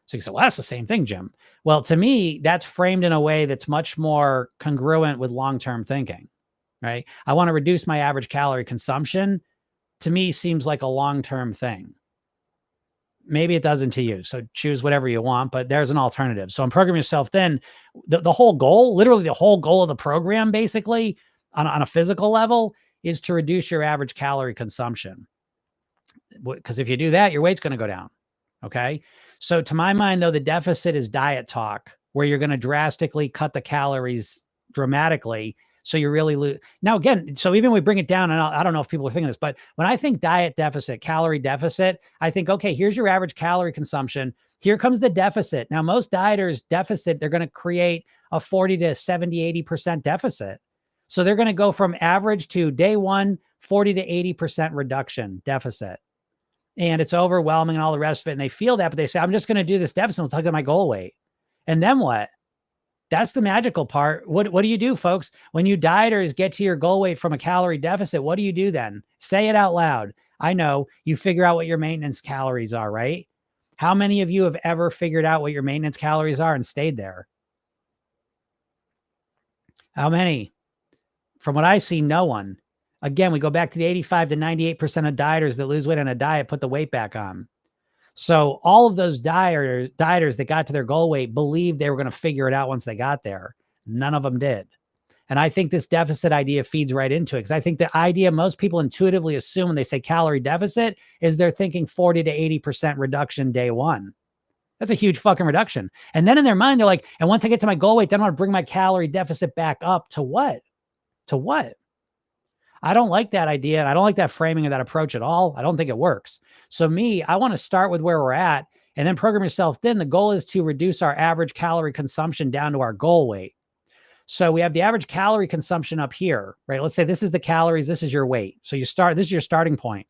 So you say, well, that's the same thing, Jim. Well, to me, that's framed in a way that's much more congruent with long-term thinking, right? I want to reduce my average calorie consumption. To me, seems like a long-term thing. Maybe it doesn't to you. So choose whatever you want, but there's an alternative. So in Program Yourself Thin, the whole goal, literally the whole goal of the program, basically on a physical level, is to reduce your average calorie consumption. Because if you do that, your weight's going to go down. Okay. So to my mind, though, the deficit is diet talk, where you're going to drastically cut the calories dramatically. So you really lose. Now, again, so even we bring it down, and I don't know if people are thinking this, but when I think diet deficit, calorie deficit, I think, okay, here's your average calorie consumption. Here comes the deficit. Now, most dieters deficit, they're going to create a 40 to 70, 80% deficit. So they're going to go from average to day one, 40 to 80% reduction deficit. And it's overwhelming and all the rest of it. And they feel that, but they say, I'm just going to do this deficit until I get my goal weight. And then what? That's the magical part. What do you do, folks? When you dieters get to your goal weight from a calorie deficit, what do you do then? Say it out loud. I know you figure out what your maintenance calories are, right? How many of you have ever figured out what your maintenance calories are and stayed there? How many? From what I see, no one. Again, we go back to the 85 to 98% of dieters that lose weight on a diet, put the weight back on. So all of those dieters that got to their goal weight believed they were going to figure it out once they got there. None of them did. And I think this deficit idea feeds right into it, because I think the idea most people intuitively assume when they say calorie deficit is they're thinking 40 to 80% reduction day one. That's a huge fucking reduction. And then in their mind, they're like, and once I get to my goal weight, then I want to bring my calorie deficit back up to what? To what? I don't like that idea. And I don't like that framing of that approach at all. I don't think it works. So I want to start with where we're at and then program yourself thin. The goal is to reduce our average calorie consumption down to our goal weight. So we have the average calorie consumption up here, right? Let's say this is the calories, this is your weight. So this is your starting point.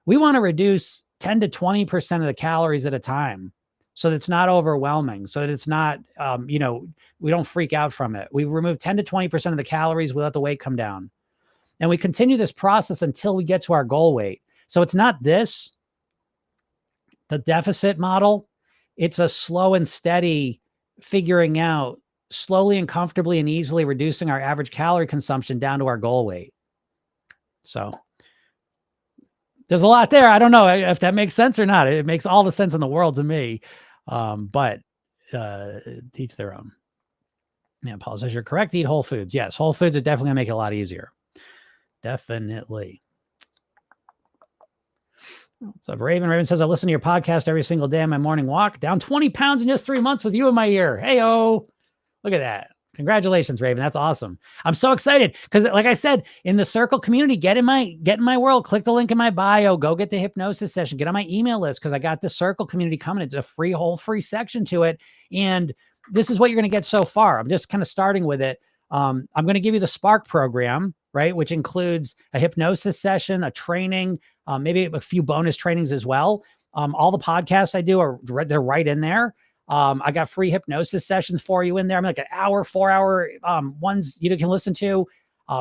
We want to reduce 10 to 20% of the calories at a time, so that it's not overwhelming, so that it's not, we don't freak out from it. We remove 10 to 20% of the calories, we let the weight come down. And we continue this process until we get to our goal weight. So it's not the deficit model. It's a slow and steady figuring out, slowly and comfortably and easily reducing our average calorie consumption down to our goal weight. So there's a lot there. I don't know if that makes sense or not. It makes all the sense in the world to me. But teach their own. Yeah, Paul says you're correct. Eat whole foods. Yes, whole foods are definitely gonna make it a lot easier. Definitely. What's up, Raven? Raven says, I listen to your podcast every single day on my morning walk. Down 20 pounds in just 3 months with you in my ear. Hey-o. Look at that. Congratulations, Raven. That's awesome. I'm so excited because, like I said, in the circle community, get in my world, click the link in my bio, go get the hypnosis session, get on my email list, because I got the circle community coming. It's a whole free section to it. And this is what you're going to get so far. I'm just kind of starting with it. I'm going to give you the Spark program, right? Which includes a hypnosis session, a training, maybe a few bonus trainings as well. All the podcasts I do they're right in there. I got free hypnosis sessions for you in there. I'm like an hour, 4 hour ones you can listen to.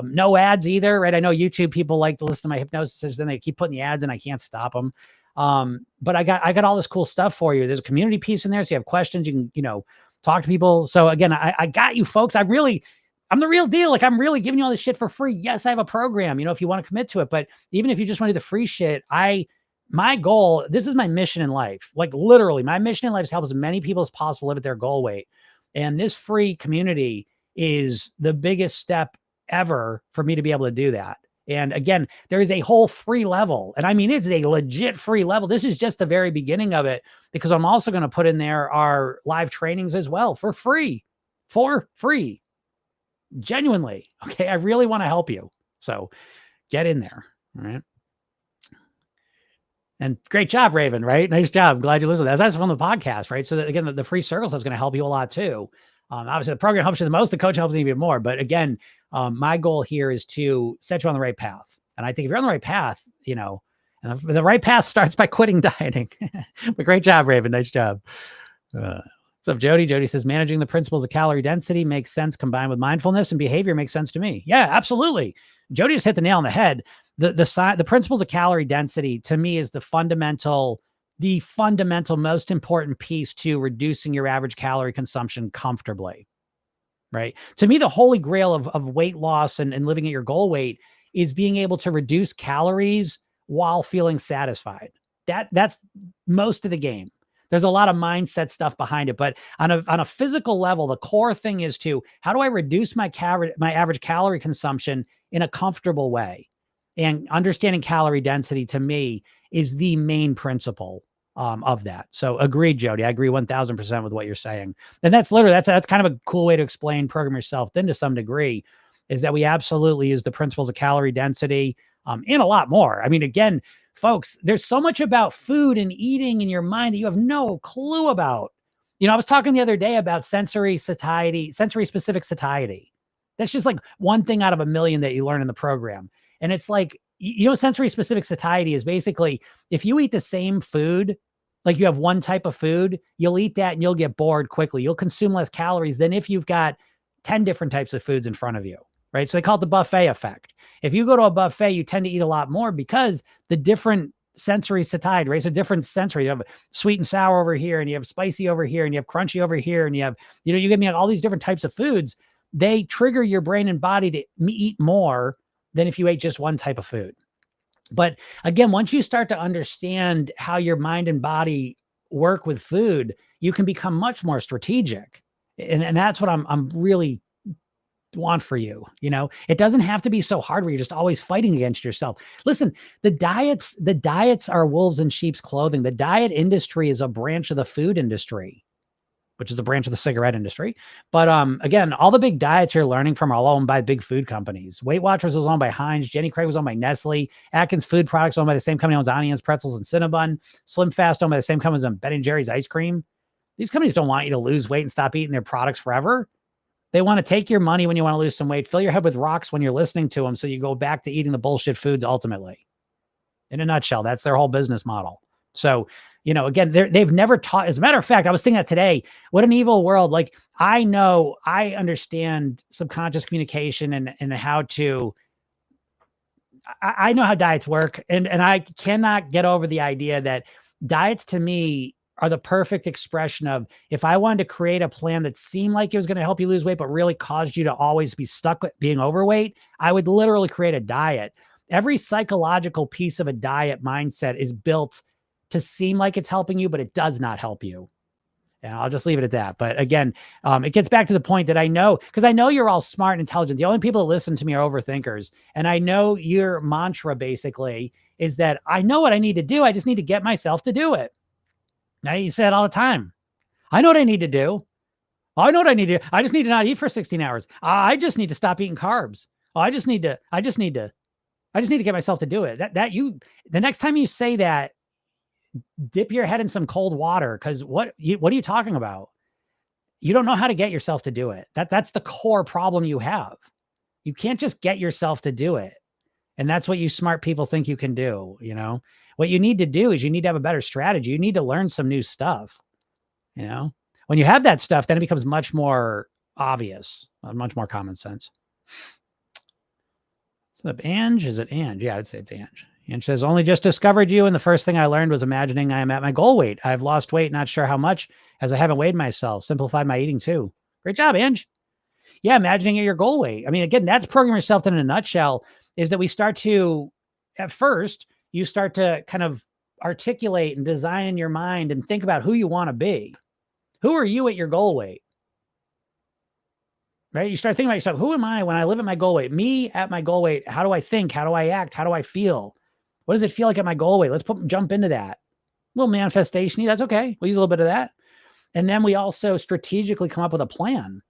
No ads either, right? I know YouTube people like to listen to my hypnosis, then they keep putting the ads in. I can't stop them. But I got all this cool stuff for you. There's a community piece in there. So you have questions, you can, talk to people. So again, I got you folks. I'm the real deal. Like, I'm really giving you all this shit for free. Yes, I have a program, if you want to commit to it, but even if you just want to do the free shit, my goal, this is my mission in life. Like, literally, my mission in life is to help as many people as possible live at their goal weight. And this free community is the biggest step ever for me to be able to do that. And again, there is a whole free level. And I mean, it's a legit free level. This is just the very beginning of it, because I'm also going to put in there our live trainings as well for free. Genuinely. Okay. I really want to help you. So get in there. All right. And great job, Raven, right? Nice job. Glad you listened. That's from the podcast, right? So that, again, the free circle stuff is going to help you a lot too. Obviously the program helps you the most. The coach helps you even more. But again, my goal here is to set you on the right path. And I think if you're on the right path, and the right path starts by quitting dieting. But great job, Raven. Nice job. What's up, Jody? Jody says, managing the principles of calorie density makes sense combined with mindfulness and behavior makes sense to me. Yeah, absolutely. Jody just hit the nail on the head. The principles of calorie density to me is the fundamental most important piece to reducing your average calorie consumption comfortably, right? To me, the holy grail of weight loss and living at your goal weight is being able to reduce calories while feeling satisfied. That's most of the game. There's a lot of mindset stuff behind it, but on a physical level, the core thing is how do I reduce my average calorie consumption in a comfortable way? And understanding calorie density to me is the main principle of that. So agreed, Jody. I agree 1000% with what you're saying. And that's kind of a cool way to explain program yourself then to some degree, is that we absolutely use the principles of calorie density and a lot more. I mean, again, folks, there's so much about food and eating in your mind that you have no clue about. I was talking the other day about sensory specific satiety. That's just like one thing out of a million that you learn in the program. And it's like, sensory specific satiety is basically, if you eat the same food, like you have one type of food, you'll eat that and you'll get bored quickly. You'll consume less calories than if you've got 10 different types of foods in front of you. Right. So they call it the buffet effect. If you go to a buffet, you tend to eat a lot more because the different sensory satiety, right? So different sensory, you have sweet and sour over here, and you have spicy over here, and you have crunchy over here, and you have, you give me all these different types of foods. They trigger your brain and body to eat more than if you ate just one type of food. But again, once you start to understand how your mind and body work with food, you can become much more strategic. And that's what I'm really want for you. It doesn't have to be so hard where you're just always fighting against yourself. Listen, the diets are wolves in sheep's clothing. The diet industry is a branch of the food industry, which is a branch of the cigarette industry. But again, all the big diets you're learning from are all owned by big food companies. Weight Watchers was owned by Heinz. Jenny Craig was owned by Nestle. Atkins Food Products owned by the same company owns Onions, Pretzels, and Cinnabon. Slim Fast owned by the same company as Ben & Jerry's ice cream. These companies don't want you to lose weight and stop eating their products forever. They want to take your money when you want to lose some weight, fill your head with rocks when you're listening to them, so you go back to eating the bullshit foods ultimately. In a nutshell, that's their whole business model. So, again, they've never taught. As a matter of fact, I was thinking that today, what an evil world. Like, I understand subconscious communication and how to, I know how diets work. And I cannot get over the idea that diets to me are the perfect expression of, if I wanted to create a plan that seemed like it was going to help you lose weight, but really caused you to always be stuck with being overweight, I would literally create a diet. Every psychological piece of a diet mindset is built to seem like it's helping you, but it does not help you. And I'll just leave it at that. But again, it gets back to the point that I know, because I know you're all smart and intelligent. The only people that listen to me are overthinkers. And I know your mantra basically is that I know what I need to do. I just need to get myself to do it. Now, you say it all the time. I know what I need to do. I know what I need to do. I just need to not eat for 16 hours. I just need to stop eating carbs. I just need to get myself to do it. The next time you say that, dip your head in some cold water. Cause what are you talking about? You don't know how to get yourself to do it. That's the core problem you have. You can't just get yourself to do it. And that's what you smart people think you can do. What you need to do is you need to have a better strategy. You need to learn some new stuff. When you have that stuff, then it becomes much more obvious, much more common sense. What's up, Ange? Is it Ange? Yeah, it's Ange. Ange says, only just discovered you, and the first thing I learned was imagining I am at my goal weight. I've lost weight, not sure how much, as I haven't weighed myself. Simplified my eating too. Great job, Ange. Yeah, imagining your goal weight. I mean, again, that's programming yourself in a nutshell, is that we start to, at first, you start to kind of articulate and design in your mind and think about who you want to be. Who are you at your goal weight? Right? You start thinking about yourself. Who am I when I live at my goal weight? Me at my goal weight. How do I think? How do I act? How do I feel? What does it feel like at my goal weight? Let's jump into that. A little manifestation-y. That's okay. We'll use a little bit of that. And then we also strategically come up with a plan.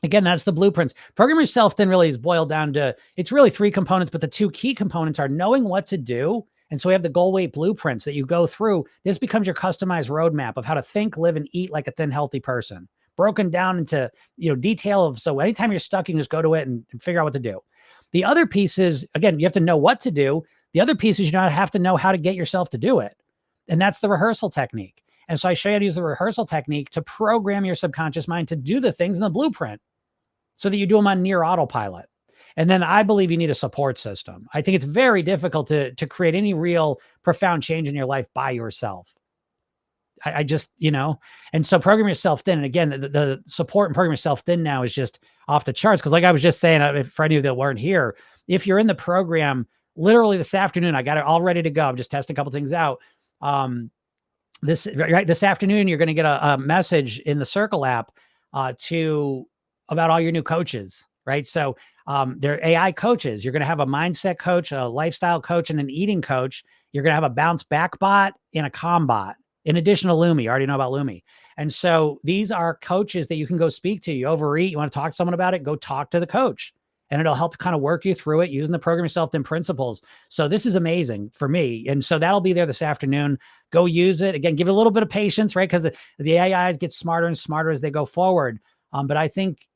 Again, that's the blueprints. Program yourself then really is boiled down to, it's really 3 components, but the 2 key components are knowing what to do. And so we have the goal weight blueprints that you go through. This becomes your customized roadmap of how to think, live, and eat like a thin, healthy person, broken down into, detail of, so anytime you're stuck, you can just go to it and figure out what to do. The other piece is, again, you have to know what to do. The other piece is you have to know how to get yourself to do it. And that's the rehearsal technique. And so I show you how to use the rehearsal technique to program your subconscious mind to do the things in the blueprint, so that you do them on near autopilot. And then I believe you need a support system. I think it's very difficult to create any real profound change in your life by yourself. I just, and so program yourself thin. And again, the support and program yourself thin now is just off the charts. Cause like I was just saying, for any of you that weren't here, if you're in the program, literally this afternoon, I got it all ready to go. I'm just testing a couple things out. This afternoon, you're going to get a message in the Circle app about all your new coaches, right? So they're AI coaches. You're going to have a mindset coach, a lifestyle coach, and an eating coach. You're going to have a bounce back bot and a calm bot, in addition to Lumi. You already know about Lumi. And so these are coaches that you can go speak to. You overeat, you want to talk to someone about it, go talk to the coach. And it'll help kind of work you through it using the program yourself thin principles. So this is amazing for me. And so that'll be there this afternoon. Go use it. Again, give it a little bit of patience, right? Because the AIs get smarter and smarter as they go forward. But I think,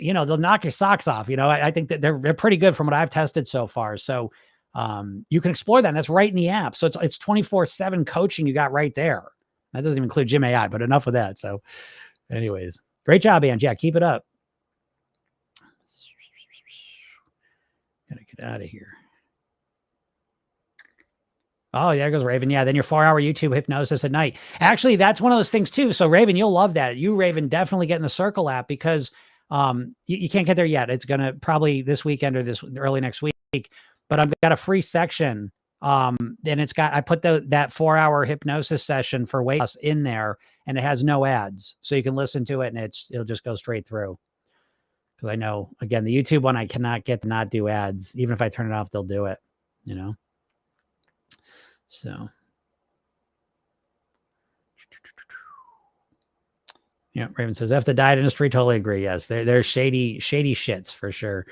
they'll knock your socks off. I think that they're pretty good from what I've tested so far. So you can explore that. And that's right in the app. So it's 24/7 coaching you got right there. That doesn't even include Gym AI, but enough of that. So anyways, great job, Ange. Yeah, keep it up. Gotta get out of here. Oh, there goes Raven. Yeah, then your 4-hour YouTube hypnosis at night. Actually, that's one of those things too. So Raven, you'll love that. You, Raven, definitely get in the Circle app, because you can't get there yet. It's going to probably this weekend or this early next week. but I've got a free section. And I put that 4-hour hypnosis session for weight loss in there, and it has no ads. So you can listen to it and it'll just go straight through. Cause I know, again, the YouTube one, I cannot get to not do ads. Even if I turn it off, they'll do it, So. Yeah, Raven says, F the diet industry, totally agree. Yes, they're shady shits for sure.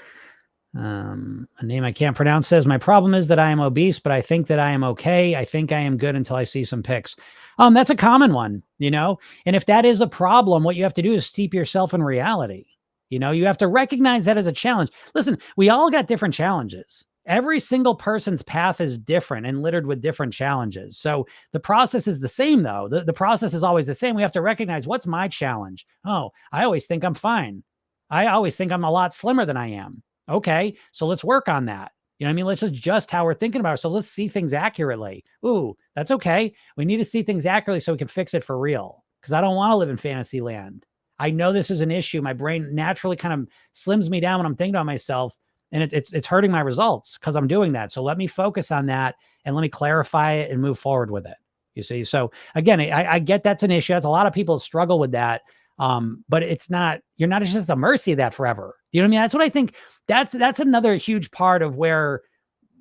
A name I can't pronounce says, my problem is that I am obese, but I think that I am okay. I think I am good until I see some pics. That's a common one, and if that is a problem, what you have to do is steep yourself in reality. You have to recognize that as a challenge. Listen, we all got different challenges. Every single person's path is different and littered with different challenges. So the process is the same, though. The process is always the same. We have to recognize, what's my challenge? Oh, I always think I'm fine. I always think I'm a lot slimmer than I am. Okay, so let's work on that. You know what I mean? Let's adjust how we're thinking about ourselves. Let's see things accurately. Ooh, that's okay. We need to see things accurately so we can fix it for real. Because I don't want to live in fantasy land. I know this is an issue. My brain naturally kind of slims me down when I'm thinking about myself, and it's hurting my results because I'm doing that. So let me focus on that and let me clarify it and move forward with it. You see? So again, I get that's an issue. That's a lot of people struggle with that. But it's not, you're not just at the mercy of that forever. You know what I mean? That's what I think. That's another huge part of where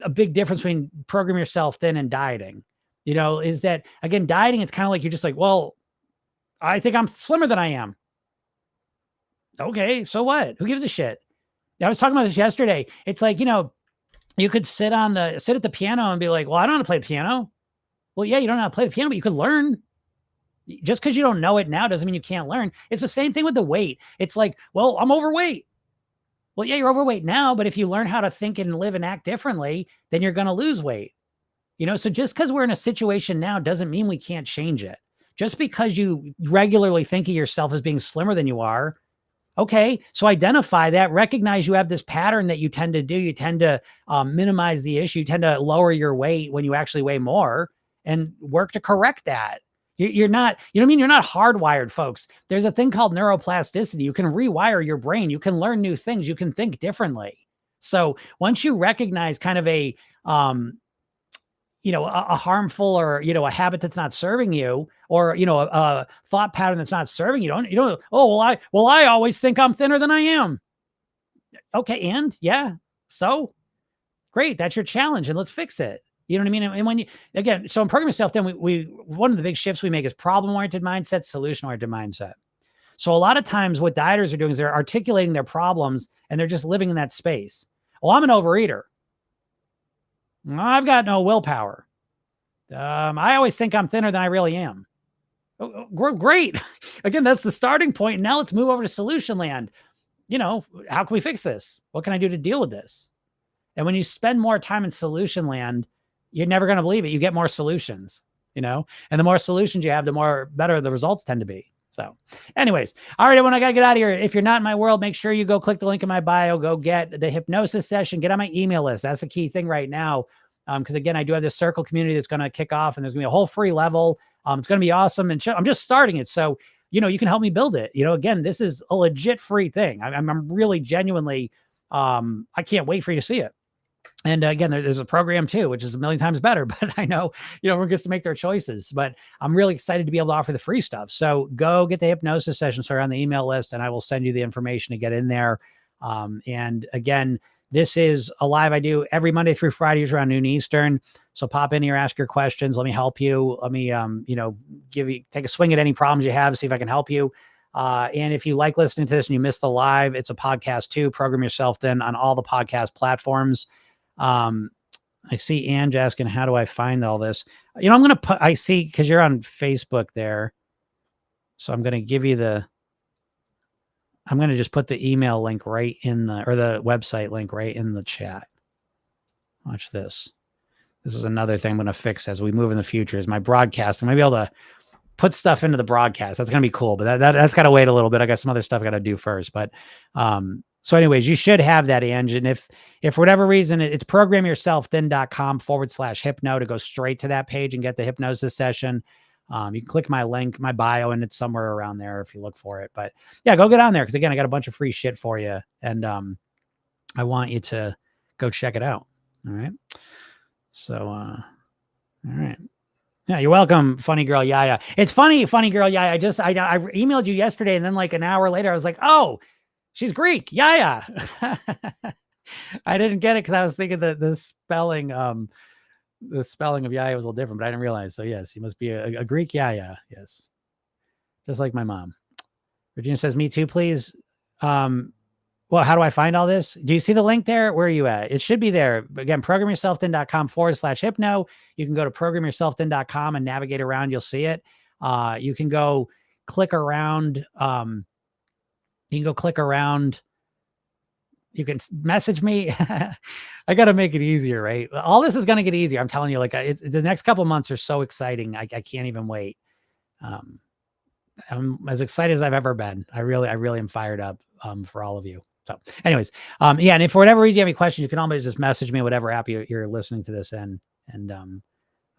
a big difference between program yourself thin and dieting, is that, again, dieting, it's kind of like, you're just like, well, I think I'm slimmer than I am. Okay, so what? Who gives a shit? I was talking about this yesterday. It's like, you could sit at the piano and be like, well, I don't know how to play the piano. Well, yeah, you don't know how to play the piano, but you could learn. Just because you don't know it now doesn't mean you can't learn. It's the same thing with the weight. It's like, well, I'm overweight. Well, yeah, you're overweight now, but if you learn how to think and live and act differently, then you're going to lose weight. So just because we're in a situation now doesn't mean we can't change it. Just because you regularly think of yourself as being slimmer than you are, okay, so identify that, recognize you have this pattern that you tend to do. You tend to minimize the issue, you tend to lower your weight when you actually weigh more, and work to correct that. You're not, you know what I mean? You're not hardwired, folks. There's a thing called neuroplasticity. You can rewire your brain. You can learn new things. You can think differently. So once you recognize kind of a harmful or, a habit that's not serving you, or, a thought pattern that's not serving you, you don't, oh, well, I always think I'm thinner than I am. Okay. And yeah, so great. That's your challenge, and let's fix it. You know what I mean? And when so in Program Yourself, then we one of the big shifts we make is problem-oriented mindset, solution-oriented mindset. So a lot of times what dieters are doing is they're articulating their problems and they're just living in that space. Oh, I'm an overeater. I've got no willpower. I always think I'm thinner than I really am. Oh, great. Again, that's the starting point. Now let's move over to solution land. How can we fix this? What can I do to deal with this? And when you spend more time in solution land, you're never going to believe it. You get more solutions, and the more solutions you have, the better the results tend to be. So anyways, all right, everyone, I got to get out of here. If you're not in my world, make sure you go click the link in my bio, go get the hypnosis session, get on my email list. That's the key thing right now. Because again, I do have this circle community that's going to kick off, and there's going to be a whole free level. It's going to be awesome. And I'm just starting it. So, you can help me build it. Again, this is a legit free thing. I'm really genuinely, I can't wait for you to see it. And again, there's a program too, which is a million times better, but I know, everyone gets to make their choices, but I'm really excited to be able to offer the free stuff. So go get the hypnosis session, start on the email list, and I will send you the information to get in there. And again, this is a live I do every Monday through Friday, usually around noon Eastern. So pop in here, ask your questions. Let me help you. Let me, take a swing at any problems you have, see if I can help you. And if you like listening to this and you missed the live, it's a podcast too. Program Yourself Thin on all the podcast platforms. I see Ange asking, how do I find all this? I'm going to put, I see, because you're on Facebook there. So I'm going to give you I'm going to just put the email link right in or the website link right in the chat. Watch this. This is another thing I'm going to fix as we move in the future is my broadcast. I'm going to be able to put stuff into the broadcast. That's going to be cool, but that's got to wait a little bit. I got some other stuff I got to do first, but, so anyways, you should have that, engine. If for whatever reason, it's programyourselfthin.com/hypno to go straight to that page and get the hypnosis session. You can click my link, my bio, and it's somewhere around there if you look for it. But yeah, go get on there. Because again, I got a bunch of free shit for you. And I want you to go check it out. All right. So, all right. Yeah, you're welcome, funny girl Yaya. It's funny girl Yaya. I emailed you yesterday, and then like an hour later, I was like, oh, she's Greek, Yaya. I didn't get it because I was thinking that the spelling of Yaya was a little different, but I didn't realize. So yes, he must be a Greek Yaya. Yes, just like my mom. Virginia says, "Me too, please." Well, how do I find all this? Do you see the link there? Where are you at? It should be there. Again, programyourselfthin.com/hypno. You can go to programyourselfthin.com and navigate around. You'll see it. You can go click around. You can go click around. You can message me. I got to make it easier, right? All this is going to get easier. I'm telling you, like the next couple of months are so exciting. I can't even wait. I'm as excited as I've ever been. I really am fired up for all of you. So anyways, yeah. And if for whatever reason you have any questions, you can always just message me, whatever app you're listening to this in. And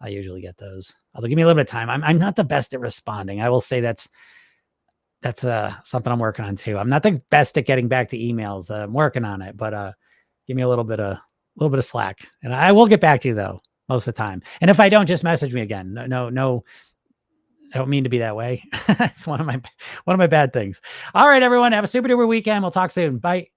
I usually get those. Although give me a little bit of time. I'm not the best at responding. I will say that's something I'm working on too. I'm not the best at getting back to emails. I'm working on it, but give me a little bit of slack, and I will get back to you though most of the time. And if I don't, just message me again. No, I don't mean to be that way. It's one of my bad things. All right, everyone, have a super duper weekend. We'll talk soon. Bye.